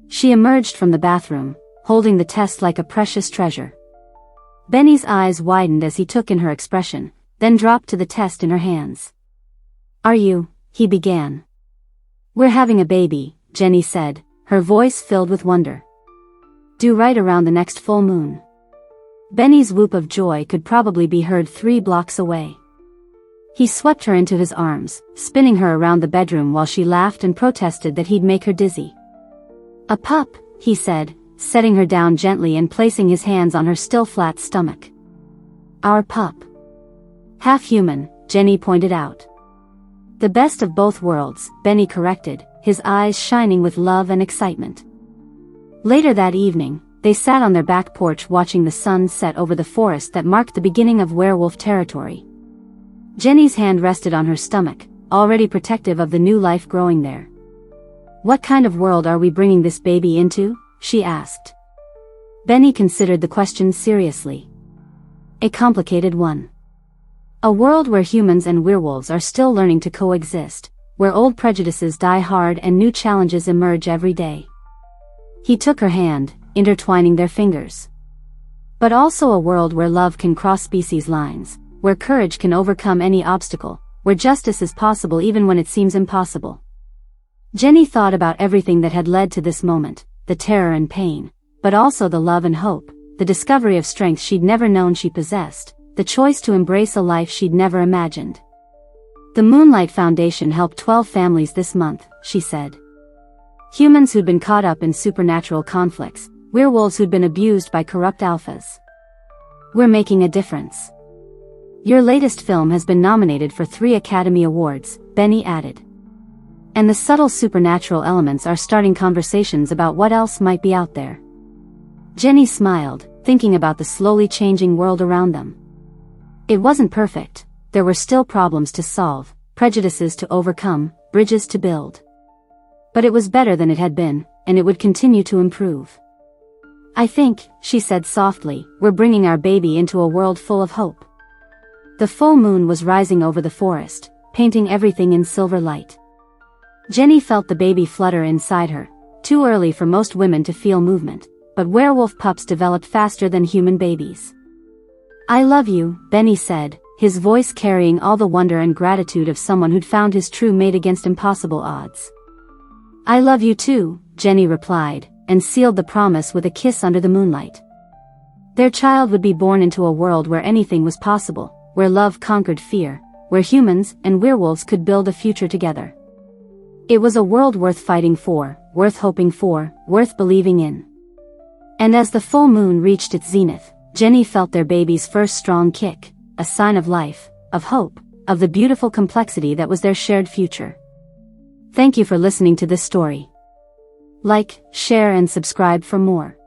She emerged from the bathroom, holding the test like a precious treasure. Benny's eyes widened as he took in her expression, then dropped to the test in her hands. Are you, he began. We're having a baby, Jenny said, her voice filled with wonder. Due right around the next full moon. Benny's whoop of joy could probably be heard 3 blocks away. He swept her into his arms, spinning her around the bedroom while she laughed and protested that he'd make her dizzy. A pup, he said, setting her down gently and placing his hands on her still flat stomach. Our pup. Half human, Jenny pointed out. The best of both worlds, Benny corrected, his eyes shining with love and excitement. Later that evening, they sat on their back porch watching the sun set over the forest that marked the beginning of werewolf territory. Jenny's hand rested on her stomach, already protective of the new life growing there. What kind of world are we bringing this baby into? She asked. Benny considered the question seriously. A complicated one. A world where humans and werewolves are still learning to coexist, where old prejudices die hard and new challenges emerge every day. He took her hand, intertwining their fingers. But also a world where love can cross species lines, where courage can overcome any obstacle, where justice is possible even when it seems impossible. Jenny thought about everything that had led to this moment, the terror and pain, but also the love and hope, the discovery of strength she'd never known she possessed, the choice to embrace a life she'd never imagined. The Moonlight Foundation helped 12 families this month, she said. Humans who'd been caught up in supernatural conflicts, werewolves who'd been abused by corrupt alphas. We're making a difference. Your latest film has been nominated for 3 Academy Awards, Benny added. And the subtle supernatural elements are starting conversations about what else might be out there. Jenny smiled, thinking about the slowly changing world around them. It wasn't perfect. There were still problems to solve, prejudices to overcome, bridges to build. But it was better than it had been, and it would continue to improve. I think, she said softly, we're bringing our baby into a world full of hope. The full moon was rising over the forest, painting everything in silver light. Jenny felt the baby flutter inside her, too early for most women to feel movement, but werewolf pups developed faster than human babies. I love you, Benny said, his voice carrying all the wonder and gratitude of someone who'd found his true mate against impossible odds. I love you too, Jenny replied, and sealed the promise with a kiss under the moonlight. Their child would be born into a world where anything was possible, where love conquered fear, where humans and werewolves could build a future together. It was a world worth fighting for, worth hoping for, worth believing in. And as the full moon reached its zenith, Jenny felt their baby's first strong kick, a sign of life, of hope, of the beautiful complexity that was their shared future. Thank you for listening to this story. Like, share and subscribe for more.